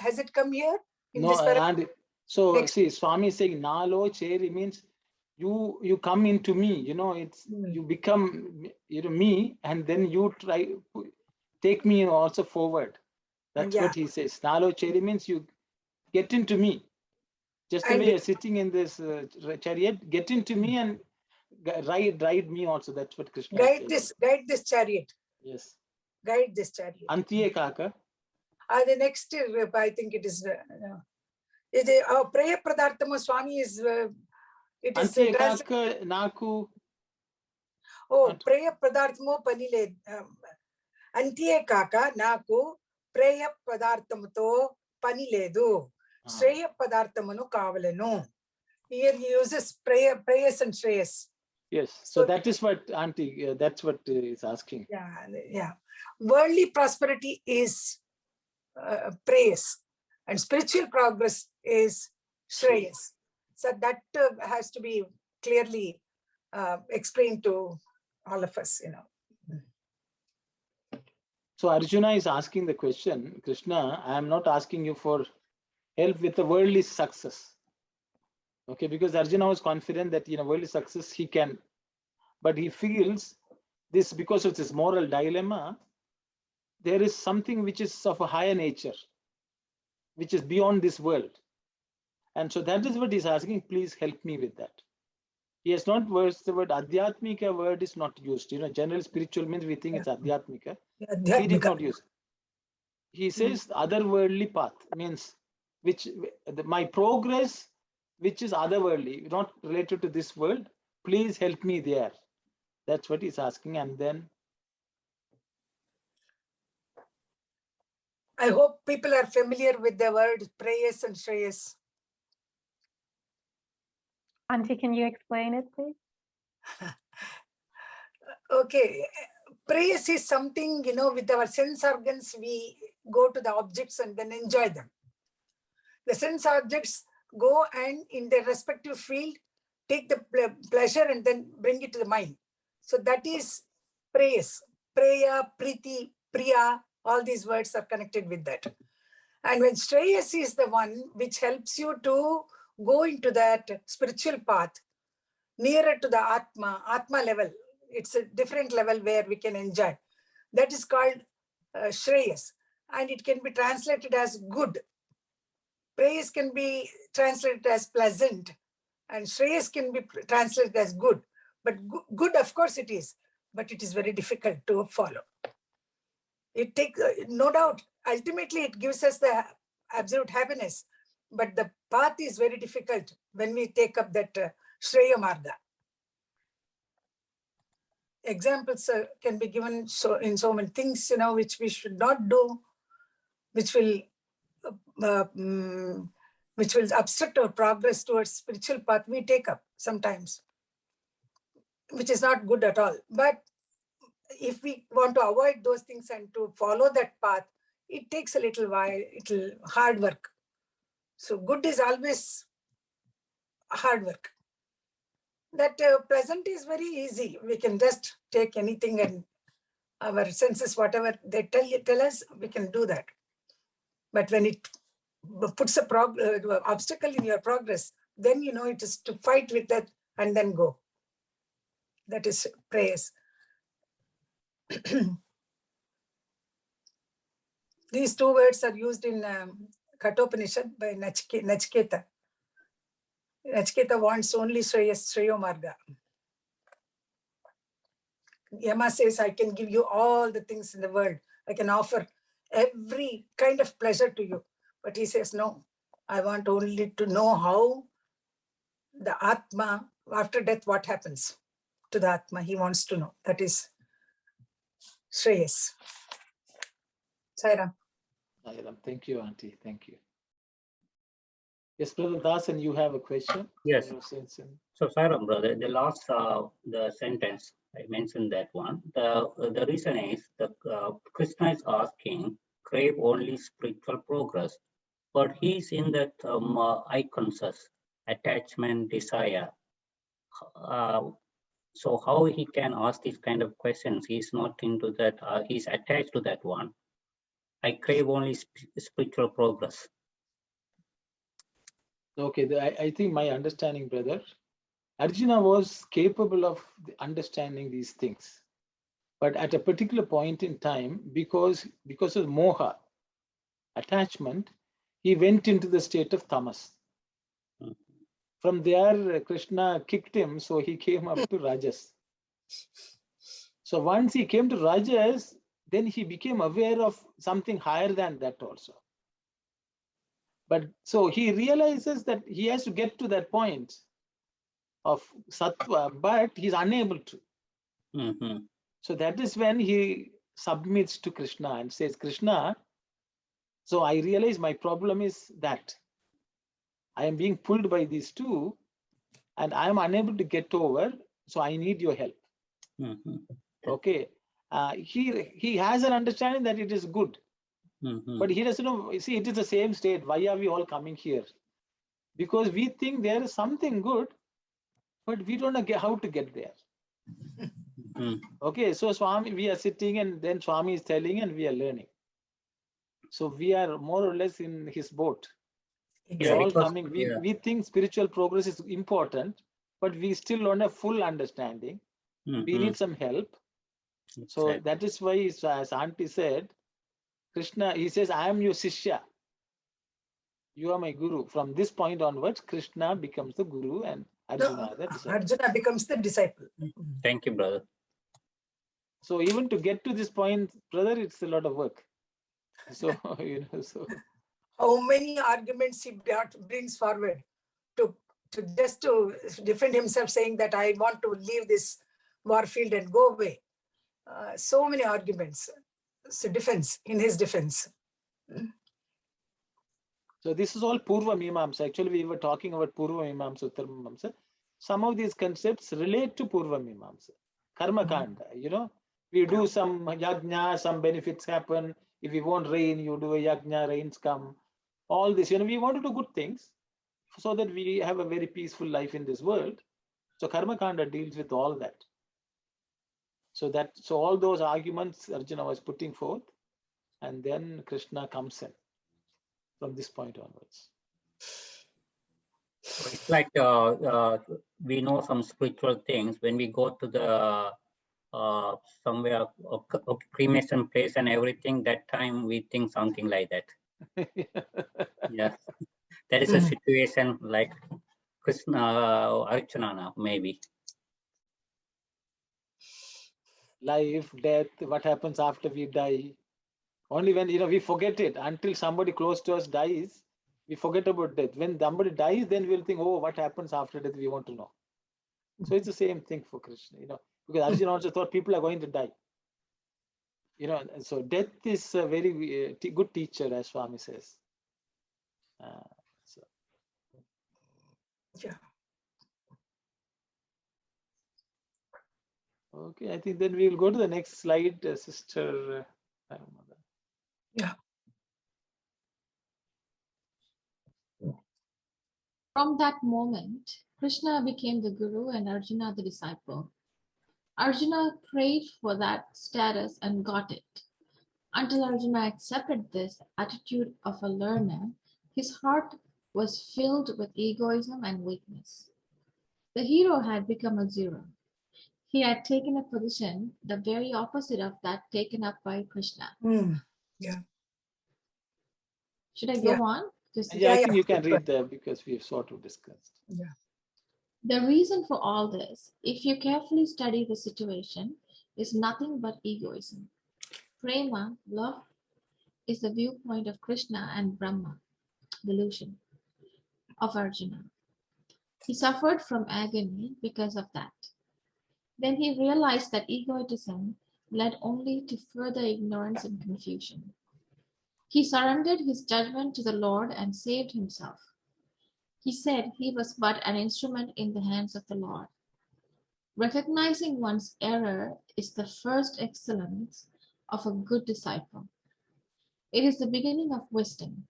Has it come here? No, and so see, Swami is saying nalo cheri means you come into me, it's you become me, and then you try take me also forward. That's what he says. Nalo cheri means you get into me. Just the way you're sitting in this chariot, get into me and ride me also. That's what Krishna says. Guide this chariot. Yes. Guide this chariot. Antiye kaka. The next, I think it is our prayer pradartama. Swami is it is Antiye kaka naku. Oh, prayer pradartamo panile. Antiye kaka naku prayer pradartamato paniledu. Shreya padarthamanu kavalenu. Here he uses prayers and shreyas. Yes, so that is what Auntie, that's what is asking. Yeah. Worldly prosperity is praise, and spiritual progress is shreyas. So that has to be clearly explained to all of us, So Arjuna is asking the question, Krishna, I am not asking you for help with the worldly success. Okay, because Arjuna was confident that worldly success he can, but he feels this because of this moral dilemma, there is something which is of a higher nature, which is beyond this world. And so that is what he's asking, please help me with that. He has not used the word Adhyatmika, word is not used. General spiritual means we think it's Adhyatmika. He did not use it. he says otherworldly path means my progress, which is otherworldly, not related to this world. Please help me there. That's what he's asking. And then I hope people are familiar with the word prayas and shreyas. Auntie, can you explain it, please? Okay. Prayas is something, with our sense organs, we go to the objects and then enjoy them. The sense objects go and in their respective field, take the pleasure and then bring it to the mind. So that is prayas. Praya, priti, priya, all these words are connected with that. And when shreyas is the one which helps you to go into that spiritual path, nearer to the Atma level. It's a different level where we can enjoy. That is called shreyas. And it can be translated as good. Praise can be translated as pleasant. And shreyas can be translated as good. But good, of course it is. But it is very difficult to follow. It takes, no doubt, ultimately it gives us the absolute happiness. But the path is very difficult when we take up that Shreya Marga. Examples can be given in so many things, which we should not do, which will obstruct our progress towards spiritual path we take up sometimes, which is not good at all. But if we want to avoid those things and to follow that path, it takes a little while, hard work. So good is always hard work. That present is very easy. We can just take anything and our senses, whatever they tell us, we can do that. But when it puts a obstacle in your progress, then it is to fight with that and then go. That is praise. These two words are used in Kathopanishad by Nachiketa. Nachiketa wants only Shreyo Marga. Yama says, I can give you all the things in the world. I can offer every kind of pleasure to you. But he says, no, I want only to know how the Atma, after death, what happens to the Atma. He wants to know. That is Shreyas. Sairam. Sairam. Thank you, Auntie. Thank you. Yes, Brother Dasan, you have a question? Yes. So, Sairam, brother, the last the sentence, I mentioned that one. The reason is that Krishna is asking, crave only spiritual progress, but he's in that icons, attachment, desire. So how he can ask these kind of questions? He's not into that. He's attached to that one. I crave only spiritual progress. Okay, I think my understanding, brother, Arjuna was capable of understanding these things. But at a particular point in time, because of moha, attachment, he went into the state of tamas. From there, Krishna kicked him, so he came up to Rajas. So once he came to Rajas, then he became aware of something higher than that also. But so he realizes that he has to get to that point of sattva, but he's unable to. Mm-hmm. So that is when he submits to Krishna and says, Krishna, so I realize my problem is that I am being pulled by these two and I am unable to get over. So I need your help. Mm-hmm. Okay. He has an understanding that it is good. Mm-hmm. But he doesn't know, you see, it is the same state. Why are we all coming here? Because we think there is something good, but we don't know how to get there. Mm-hmm. Okay, so Swami, we are sitting and then Swami is telling and we are learning. So we are more or less in his boat. We are all coming. We think spiritual progress is important, but we still don't have full understanding. Mm-hmm. We need some help. So that is why, as Auntie said, Krishna, he says, I am your Sishya. You are my Guru. From this point onwards, Krishna becomes the Guru and Arjuna the disciple. Arjuna becomes the disciple. Thank you, brother. So even to get to this point, brother, it's a lot of work. So, so. How many arguments he brings forward to just to defend himself, saying that I want to leave this warfield and go away. So many arguments. So defense, in his defense. So this is all Purva Mimamsa. Actually, we were talking about Purva Mimamsa, Uttara Mimamsa. Some of these concepts relate to Purva Mimamsa. Karma Kanda, we do some yajna, some benefits happen. If we want rain, you do a yajna, rains come. All this, we want to do good things so that we have a very peaceful life in this world. So Karma Kanda deals with all that. So all those arguments Arjuna was putting forth, and then Krishna comes in from this point onwards. So it's like we know some spiritual things when we go to the somewhere cremation place and everything. That time we think something like that. Yeah, that is a situation like Krishna, Arjuna now, maybe. Life, death, what happens after we die. Only when we forget it. Until somebody close to us dies, we forget about death. When somebody dies, then we'll think, oh, what happens after death? We want to know. So it's the same thing for Krishna, because Arjuna also thought people are going to die. So death is a very good teacher, as Swami says. Yeah. Okay, I think then we will go to the next slide, Sister. Yeah. From that moment, Krishna became the guru and Arjuna the disciple. Arjuna prayed for that status and got it. Until Arjuna accepted this attitude of a learner, his heart was filled with egoism and weakness. The hero had become a zero. He had taken a position the very opposite of that taken up by Krishna. Yeah. Should I go on? I think you can read that because we've sort of discussed. Yeah. The reason for all this, if you carefully study the situation, is nothing but egoism. Prema, love, is the viewpoint of Krishna, and Brahma, delusion, of Arjuna. He suffered from agony because of that. Then he realized that egotism led only to further ignorance and confusion. He surrendered his judgment to the Lord and saved himself. He said he was but an instrument in the hands of the Lord. Recognizing one's error is the first excellence of a good disciple. It is the beginning of wisdom.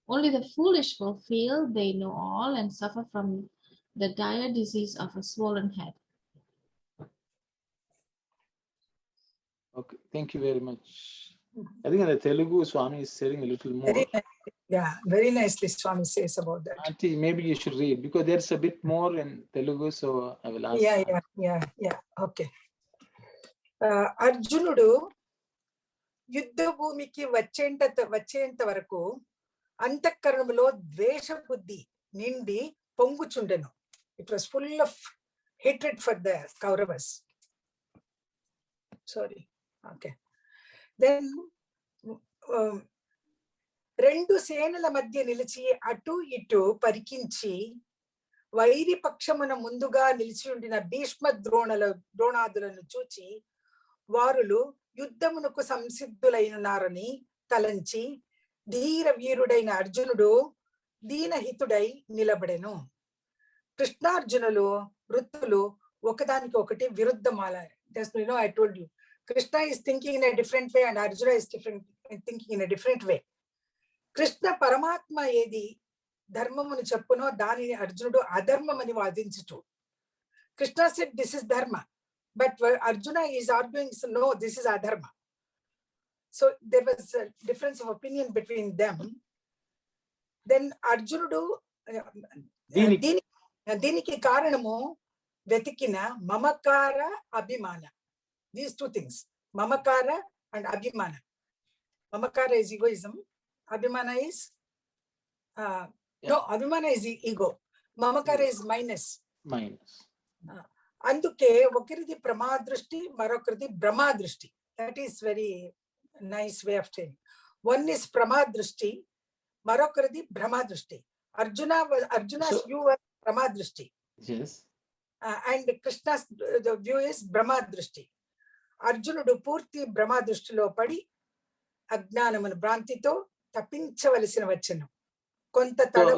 Only the foolish will feel they know all and suffer from the dire disease of a swollen head. Okay, thank you very much. I think in the Telugu, Swami is saying a little more. Very nicely Swami says about that. Auntie, maybe you should read because there's a bit more in Telugu, so I will ask. Yeah. Okay. Arjunudu యుద్ధ భూమికి వచ్చేంత వరకు అంతఃకరణములో ద్వేష బుద్ధి నిండి పొంగుచుండెను. It was full of hatred for the Kauravas. Sorry. Okay. Then రెండు సేనల మధ్య నిలిచి అటు ఇటు పరికించి వైరి పక్షమున ముందుగా నిలిచి ఉండిన భీష్మ ద్రోణాదులను చూచి వారులు యుద్ధమునకు సంసిద్ధులైనారని తలంచి ధీర వీరుడైన అర్జునుడు దీనహితుడై నిలబడెను. కృష్ణార్జునులు వృత్తులు ఒకదానికి ఒకటి విరుద్ధమాల. I told you, Krishna is thinking in a different way and Arjuna is thinking in a different way. Krishna పరమాత్మ ఏది ధర్మమును చెప్పునో దానిని అర్జునుడు అధర్మమని వాదించుచు. Krishna said this is dharma, but Arjuna is arguing, so no, this is adharma. So there was a difference of opinion between them. Then Arjunudu దీనికి కారణము వెతికిన మమకార అభిమాన. These two things, mamakara and abhimana. Mamakara is egoism. Abhimana is no, abhimana is ego. Mamakara is minus. అందుకే ఒకరిది ప్రమాదృష్టి మరొకరిది బ్రహ్మదృష్టి. That is very nice way of saying. One is Pramadrushti, Marokaradi Brahmadrushti. Arjuna's view was Pramadrushti. Yes. And Krishna's the view is Brahmadrushti. Arjunudu Purti Brahmadrushti padi Agnanamanu Brantito Tapinchavalasina Vachanam.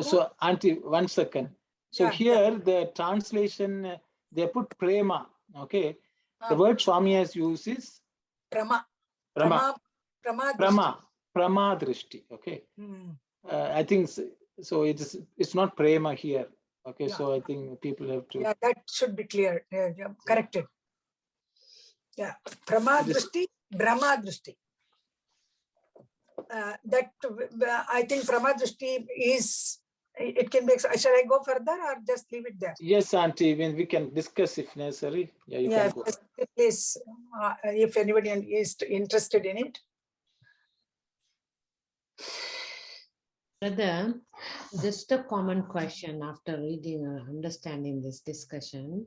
So, Auntie, 1 second. So here the translation, they put prema, okay? The word Swami has used is Pramadrishti, okay? I think so. It's not prema here, okay? So I think people have to. Yeah, that should be clear. Corrected. Yeah, Pramadrishti, Brahmadrishti. That I think Pramadrishti is. It can be. Shall I go further or just leave it there? Yes, Auntie. When we can discuss if necessary. Yeah, you can go. Please, if anybody is interested in it. Brother, just a common question after reading or understanding this discussion.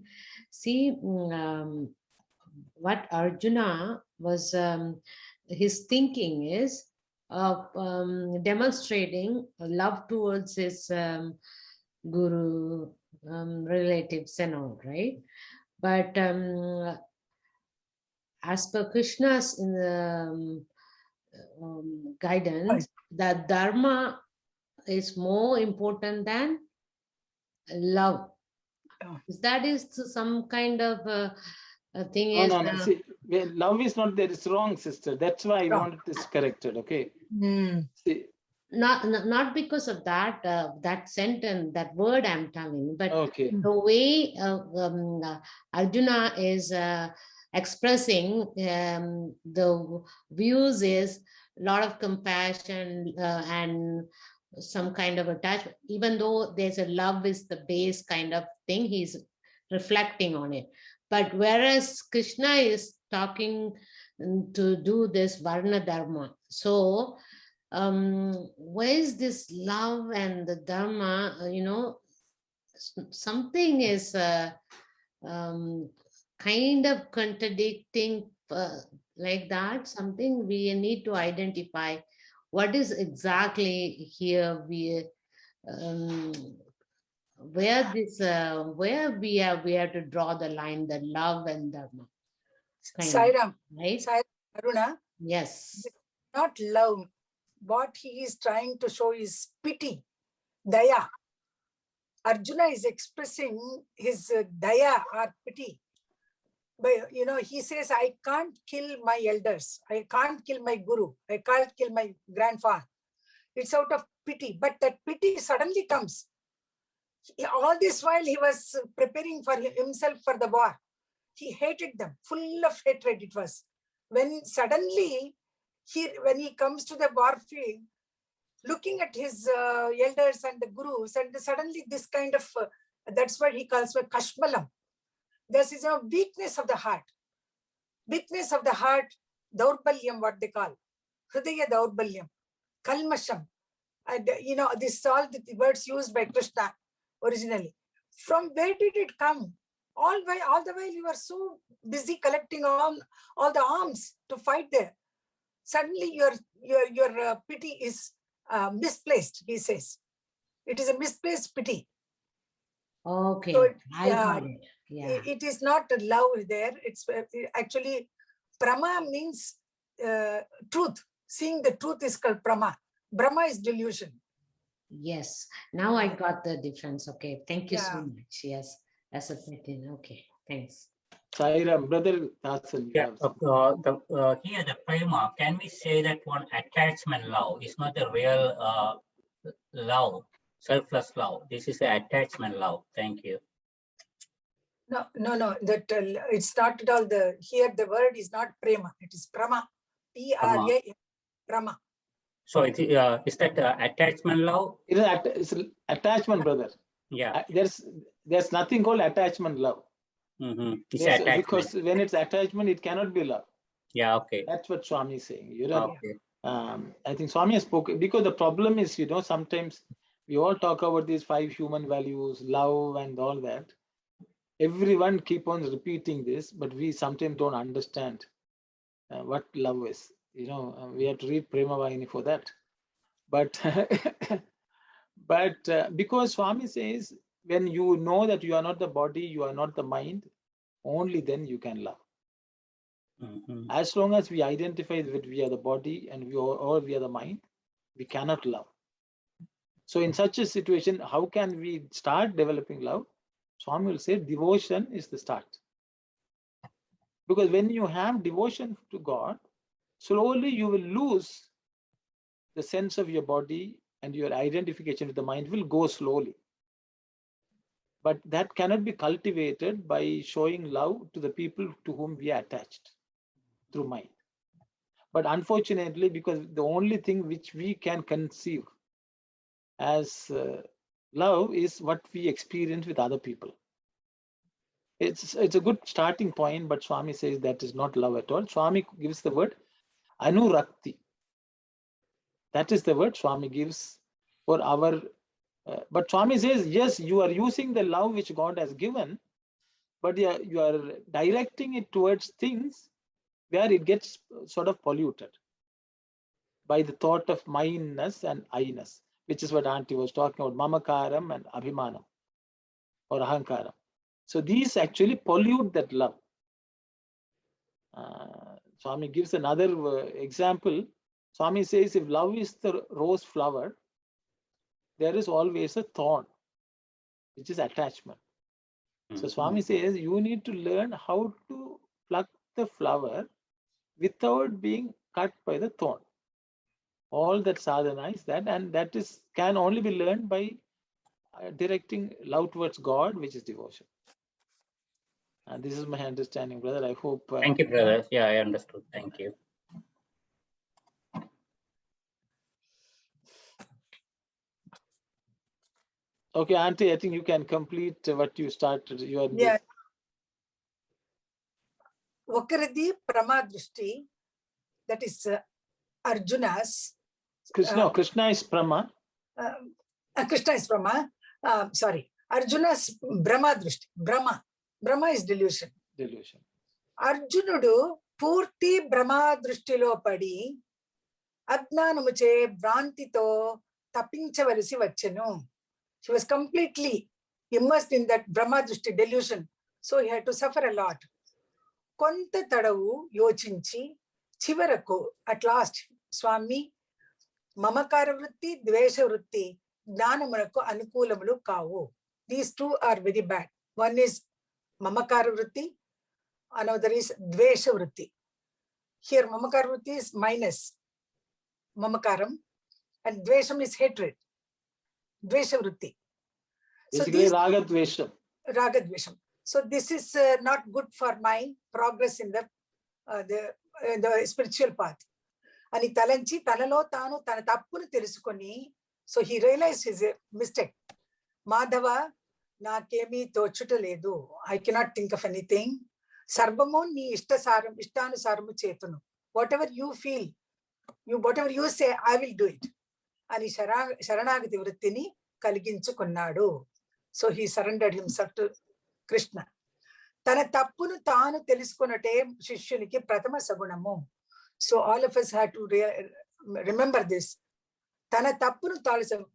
See, what Arjuna was, his thinking is demonstrating love towards his guru, relatives and all, right? But as per Krishna's in the guidance, that dharma is more important than love. That is some kind of thing. No. See, love is not there. It's wrong, sister. That's why I wanted this corrected. Okay. See, not because of that that sentence, that word I'm telling, but okay. The way Arjuna is expressing the views is a lot of compassion and some kind of attachment. Even though there's a love is the base kind of thing, he's reflecting on it. But whereas Krishna is talking to do this Varna Dharma. So where is this love and the Dharma, something is kind of contradicting like that. Something we need to identify what is exactly here where we have to draw the line, the love and Dharma. Sairam, right? Sairam, Aruna. Yes. Not love. What he is trying to show is pity, daya. Arjuna is expressing his daya or pity. But, he says, I can't kill my elders. I can't kill my guru. I can't kill my grandfather. It's out of pity. But that pity suddenly comes. All this while he was preparing for himself for the war. He hated them. Full of hatred it was. When suddenly, when he comes to the war field, looking at his elders and the gurus, and suddenly this kind of, that's what he calls for kashmalam. This is a weakness of the heart. Weakness of the heart, daurbalyam, what they call. Hridaya daurbalyam, kalmasham. And, this is all the words used by Krishna originally. From where did it come? All the while you are so busy collecting all the arms to fight there. Suddenly your pity is misplaced, he says. It is a misplaced pity. Okay, so, I got it. Yeah. It is not love there. It's actually, prama means truth. Seeing the truth is called prama. Brahma is delusion. Yes, now I got the difference. Okay, thank you so much. Yes, as a pattern. Okay, thanks. Sairam, brother Dasan. Yeah, here the prema, can we say that one attachment love is not a real love, selfless love? This is an attachment love. Thank you. No. That it's not at all here. The word is not prema. It is prama. P-R-A, prama. So is that attachment love? It's attachment, brother. Yeah. There's nothing called attachment love. It's yes, attachment. Because when it's attachment, it cannot be love. Yeah, okay. That's what Swami is saying. Okay. I think Swami has spoken, because the problem is, sometimes we all talk about these 5 human values, love and all that. Everyone keep on repeating this, but we sometimes don't understand what love is. You know, we have to read Prema Vahini for that. But because Swami says, when you know that you are not the body, you are not the mind, only then you can love. As long as we identify that we are the body and we are the mind, we cannot love. So in such a situation, how can we start developing love? Swami will say devotion is the start. Because when you have devotion to God, slowly you will lose the sense of your body, and your identification with the mind will go slowly. But that cannot be cultivated by showing love to the people to whom we are attached through mind. But unfortunately, because the only thing which we can conceive as love is what we experience with other people. It's a good starting point, but Swami says that is not love at all. Swami gives the word anurakti. That is the word Swami gives for our. But Swami says, yes, you are using the love which God has given, but you are directing it towards things where it gets sort of polluted by the thought of mindness and I-ness, which is what Auntie was talking about, mamakaram and abhimanam or ahankaram. So these actually pollute that love. Swami gives another example. Swami says, if love is the rose flower, there is always a thorn, which is attachment. So Swami says, you need to learn how to pluck the flower without being cut by the thorn. All that sadhana is that, and that can only be learned by directing love towards God, which is devotion. And this is my understanding, brother. I hope. Thank you, brother. Yeah, I understood. Thank you. Okay, Auntie, I think you can complete what you started. You are. Yeah. Vakaradi Pramadrishti, that is Arjuna's. Krishna is Brahma. Krishna is Brahma. Sorry, Arjuna's Brahmadrishti. Brahma is delusion. Delusion. Arjunudu Purti Brahmadrishtilo padi Adnanamuche Brantito Tapinchavarisi Vachenu. She was completely immersed in that Brahmadrishti delusion. So he had to suffer a lot. Konta Tadavu Yochinchi Chivaraku, at last, Swami, Mamakara Vritti, Dvesha Vritti, Gnanamunaku Anukulamulu Kavu. These two are very bad. One is Mamakara Vritti, another is Dvesha Vritti. Here, Mamakara Vritti is minus Mamakaram, and Dvesham is hatred. Dvesha Vritti. Basically, Raga Dvesham. Raga Dvesham. So this is not good for my progress in the spiritual path. Ani talanchi talalo tanu tana tappunu telusukoni. So he realized his mistake. Madhava nakemi tochuta ledu. I cannot think of anything. Sarvamo ni ishtanusaram chetunu. Whatever you feel, whatever you say, I will do it. Ani sharanagati vrittini kaliginchukunnadu. So he surrendered himself to Krishna. Tana tappunu taanu telusukonate shishyuniki prathama sagunamu. So all of us have to remember this. Tana tappunu taanu. So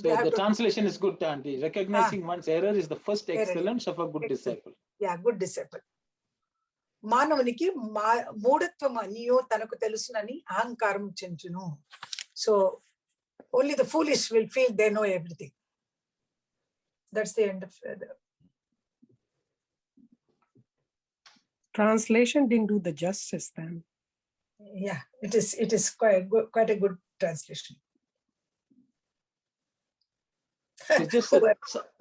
the translation is good, Auntie. Recognizing one's error is the first excellence of a good disciple. Yeah, good disciple. Manavaniki moodatvam aniyo tanaku telusunani ahankaram chenchunu. So only the foolish will feel they know everything. That's the end of the translation. Didn't do the justice then. Yeah, it is quite a good translation. It's just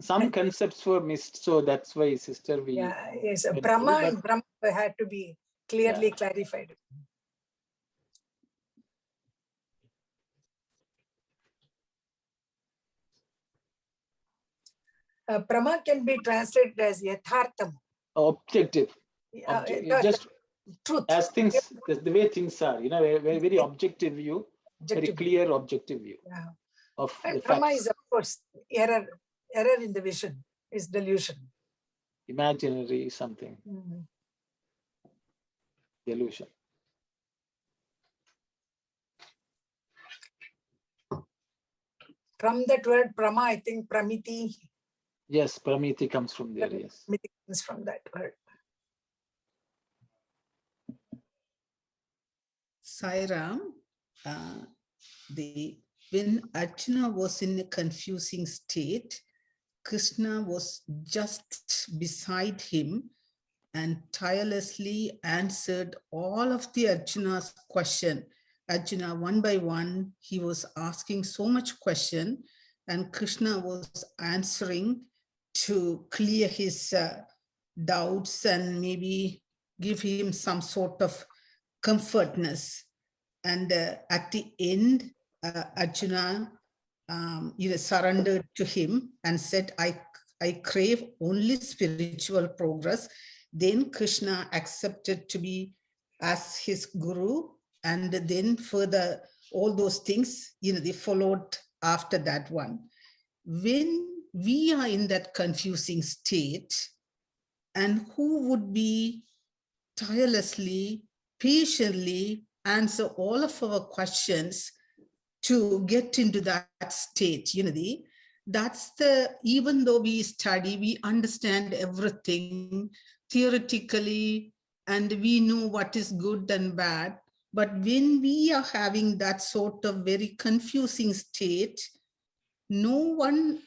some concepts were missed, so that's why, sister, we. Yeah, yes, Brahma and Brahma had to be clearly clarified. Brahma can be translated as yathartham. Objective. Just truth. As things, the way things are, very, very objective view, very clear objective view of the Brahma facts. is, of course, error in the vision is delusion. Imaginary something. Delusion. From that word Prama, I think Pramiti. Yes, Pramiti comes from there, yes. Pramiti comes from that word. Sai Ram, when Arjuna was in a confusing state, Krishna was just beside him and tirelessly answered all of the Arjuna's question. Arjuna, one by one, he was asking so much question, and Krishna was answering to clear his doubts and maybe give him some sort of comfortness. And at the end, Arjuna surrendered to him and said, I crave only spiritual progress. Then Krishna accepted to be as his guru, and then further all those things, they followed after that one. When we are in that confusing state, and who would be tirelessly, patiently answer all of our questions to get into that state, that's even though we study, we understand everything theoretically, and we know what is good and bad. But when we are having that sort of very confusing state, no one,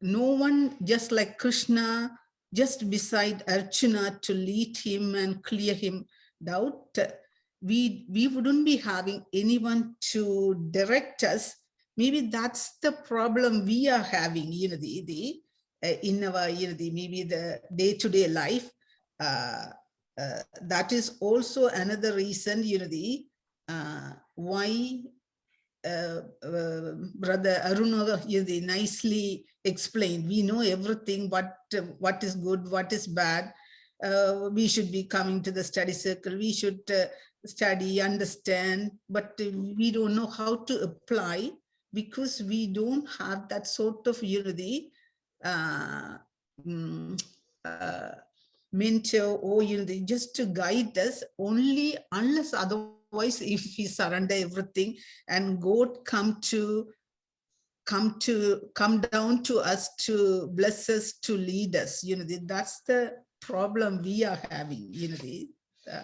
no one, just like Krishna, just beside Arjuna to lead him and clear him doubt, we wouldn't be having anyone to direct us. Maybe that's the problem we are having, in our, maybe the day-to-day life. That is also another reason, why Brother Aruna nicely explained. We know everything, what is good, what is bad. We should be coming to the study circle. We should study, understand, but we don't know how to apply because we don't have that sort of mentor or just to guide us, only unless otherwise if we surrender everything and God come down to us to bless us, to lead us, that's the problem we are having.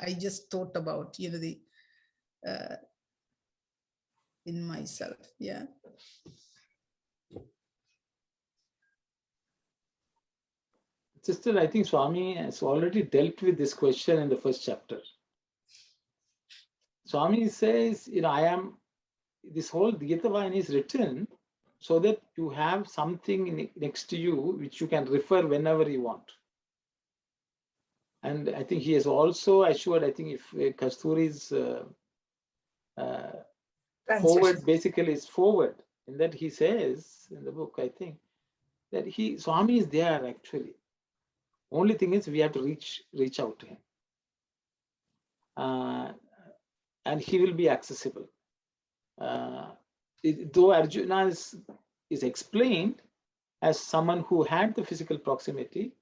I just thought about in myself. Yeah. Sister, I think Swami has already dealt with this question in the first chapter. Swami says, this whole Geetha Vahini is written so that you have something next to you which you can refer whenever you want. And I think he has also assured, I think if Kasturi's forward basically is forward, in that he says in the book, I think, that Swami is there actually. Only thing is we have to reach out to him. And he will be accessible. Though Arjuna is explained as someone who had the physical proximity,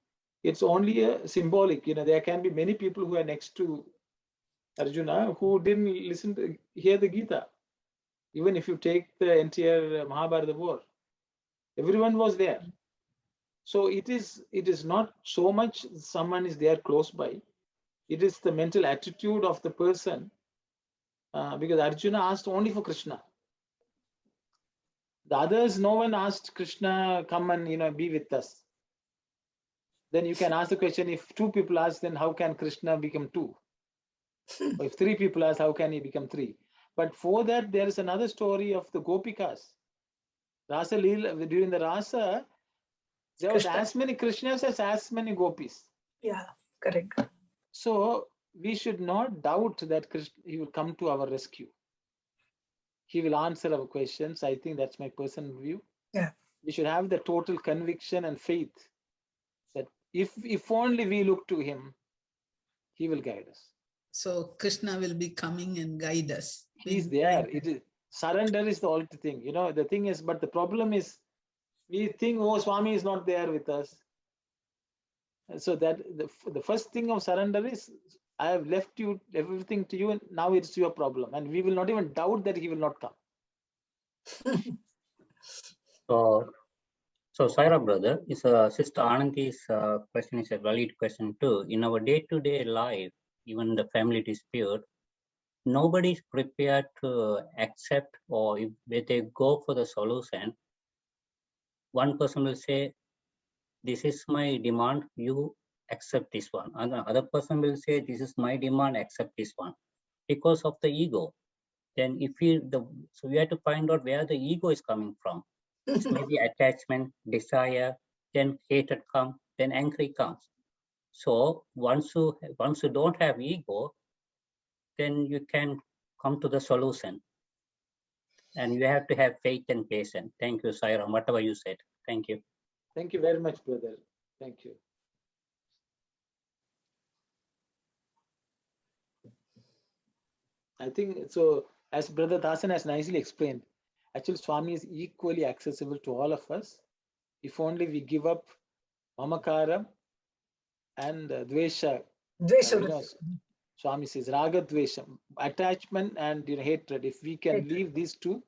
it's only a symbolic. There can be many people who are next to Arjuna who didn't hear the Gita. Even if you take the entire Mahabharata war, everyone was there. So it is not so much someone is there close by. It is the mental attitude of the person, because Arjuna asked only for Krishna. The others, no one asked Krishna, come and be with us. Then you can ask the question, if two people ask, then how can Krishna become two? Or if three people ask, how can he become three? But for that, there is another story of the Gopikas. Rasa Leela, during the Rasa, there was as many Krishnas as many Gopis. Yeah, correct. So we should not doubt that he will come to our rescue. He will answer our questions. I think that's my personal view. Yeah. We should have the total conviction and faith that if only we look to him, he will guide us. So Krishna will be coming and guide us. He's there. Surrender is the only thing. The thing is, but the problem is, we think, oh, Swami is not there with us. So that the first thing of surrender is, I have left you everything to you, and now it's your problem. And we will not even doubt that he will not come. So Saira brother, Sister Anandi's question is a valid question too. In our day-to-day life, even the family dispute, nobody is prepared to accept, or if they go for the solution, one person will say, this is my demand, you accept this one. And the other person will say, this is my demand, accept this one. Because of the ego. Then so we have to find out where the ego is coming from. It's maybe attachment, desire, then hatred comes, then anger comes. So once you don't have ego, then you can come to the solution. And you have to have faith and patience. Thank you, Sairam, whatever you said. Thank you. Thank you very much, brother. Thank you. I think so, as Brother Dasan has nicely explained, actually Swami is equally accessible to all of us. If only we give up mamakara and dvesha. Swami says raga dvesha, attachment and hatred. If we can leave these two,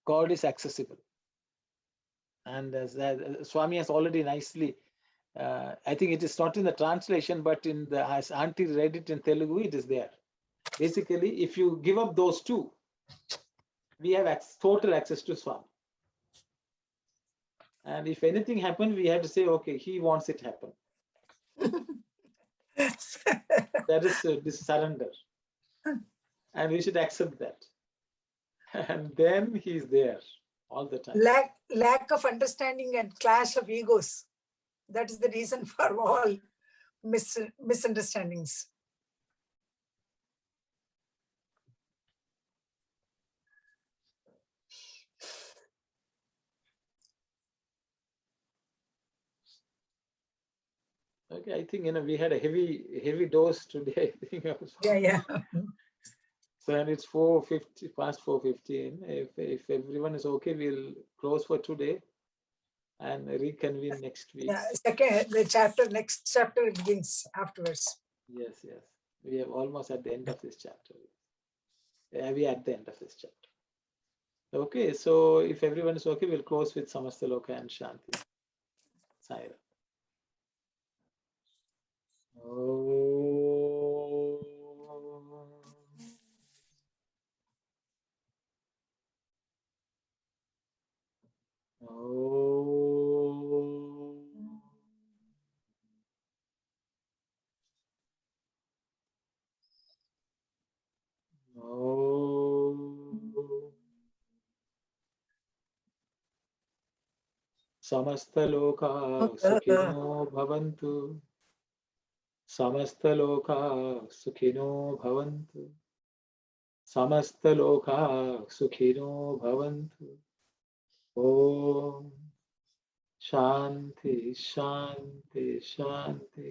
God is accessible. And as Swami has already nicely, I think it is not in the translation, but as Auntie read it in Telugu, it is there. Basically, if you give up those two, we have total access to Swami. And if anything happens, we have to say, okay, he wants it happen. That is this surrender. And we should accept that. And then he's there all the time. Lack of understanding and clash of egos. That is the reason for all misunderstandings. Okay, I think we had a heavy dose today. I think yeah. So and it's 4:50 past 4:15. If everyone is okay, we'll close for today and reconvene next week. Yeah, next chapter begins afterwards. Yes. We are almost at the end of this chapter. We are at the end of this chapter. Okay, so if everyone is okay, we'll close with Samastaloka and Shanti. Saira. Samastaloka sukhino bhavantu. Samastaloka sukhino bhavantu. Samastaloka sukhino bhavantu. Om Shanti, Shanti, Shanti.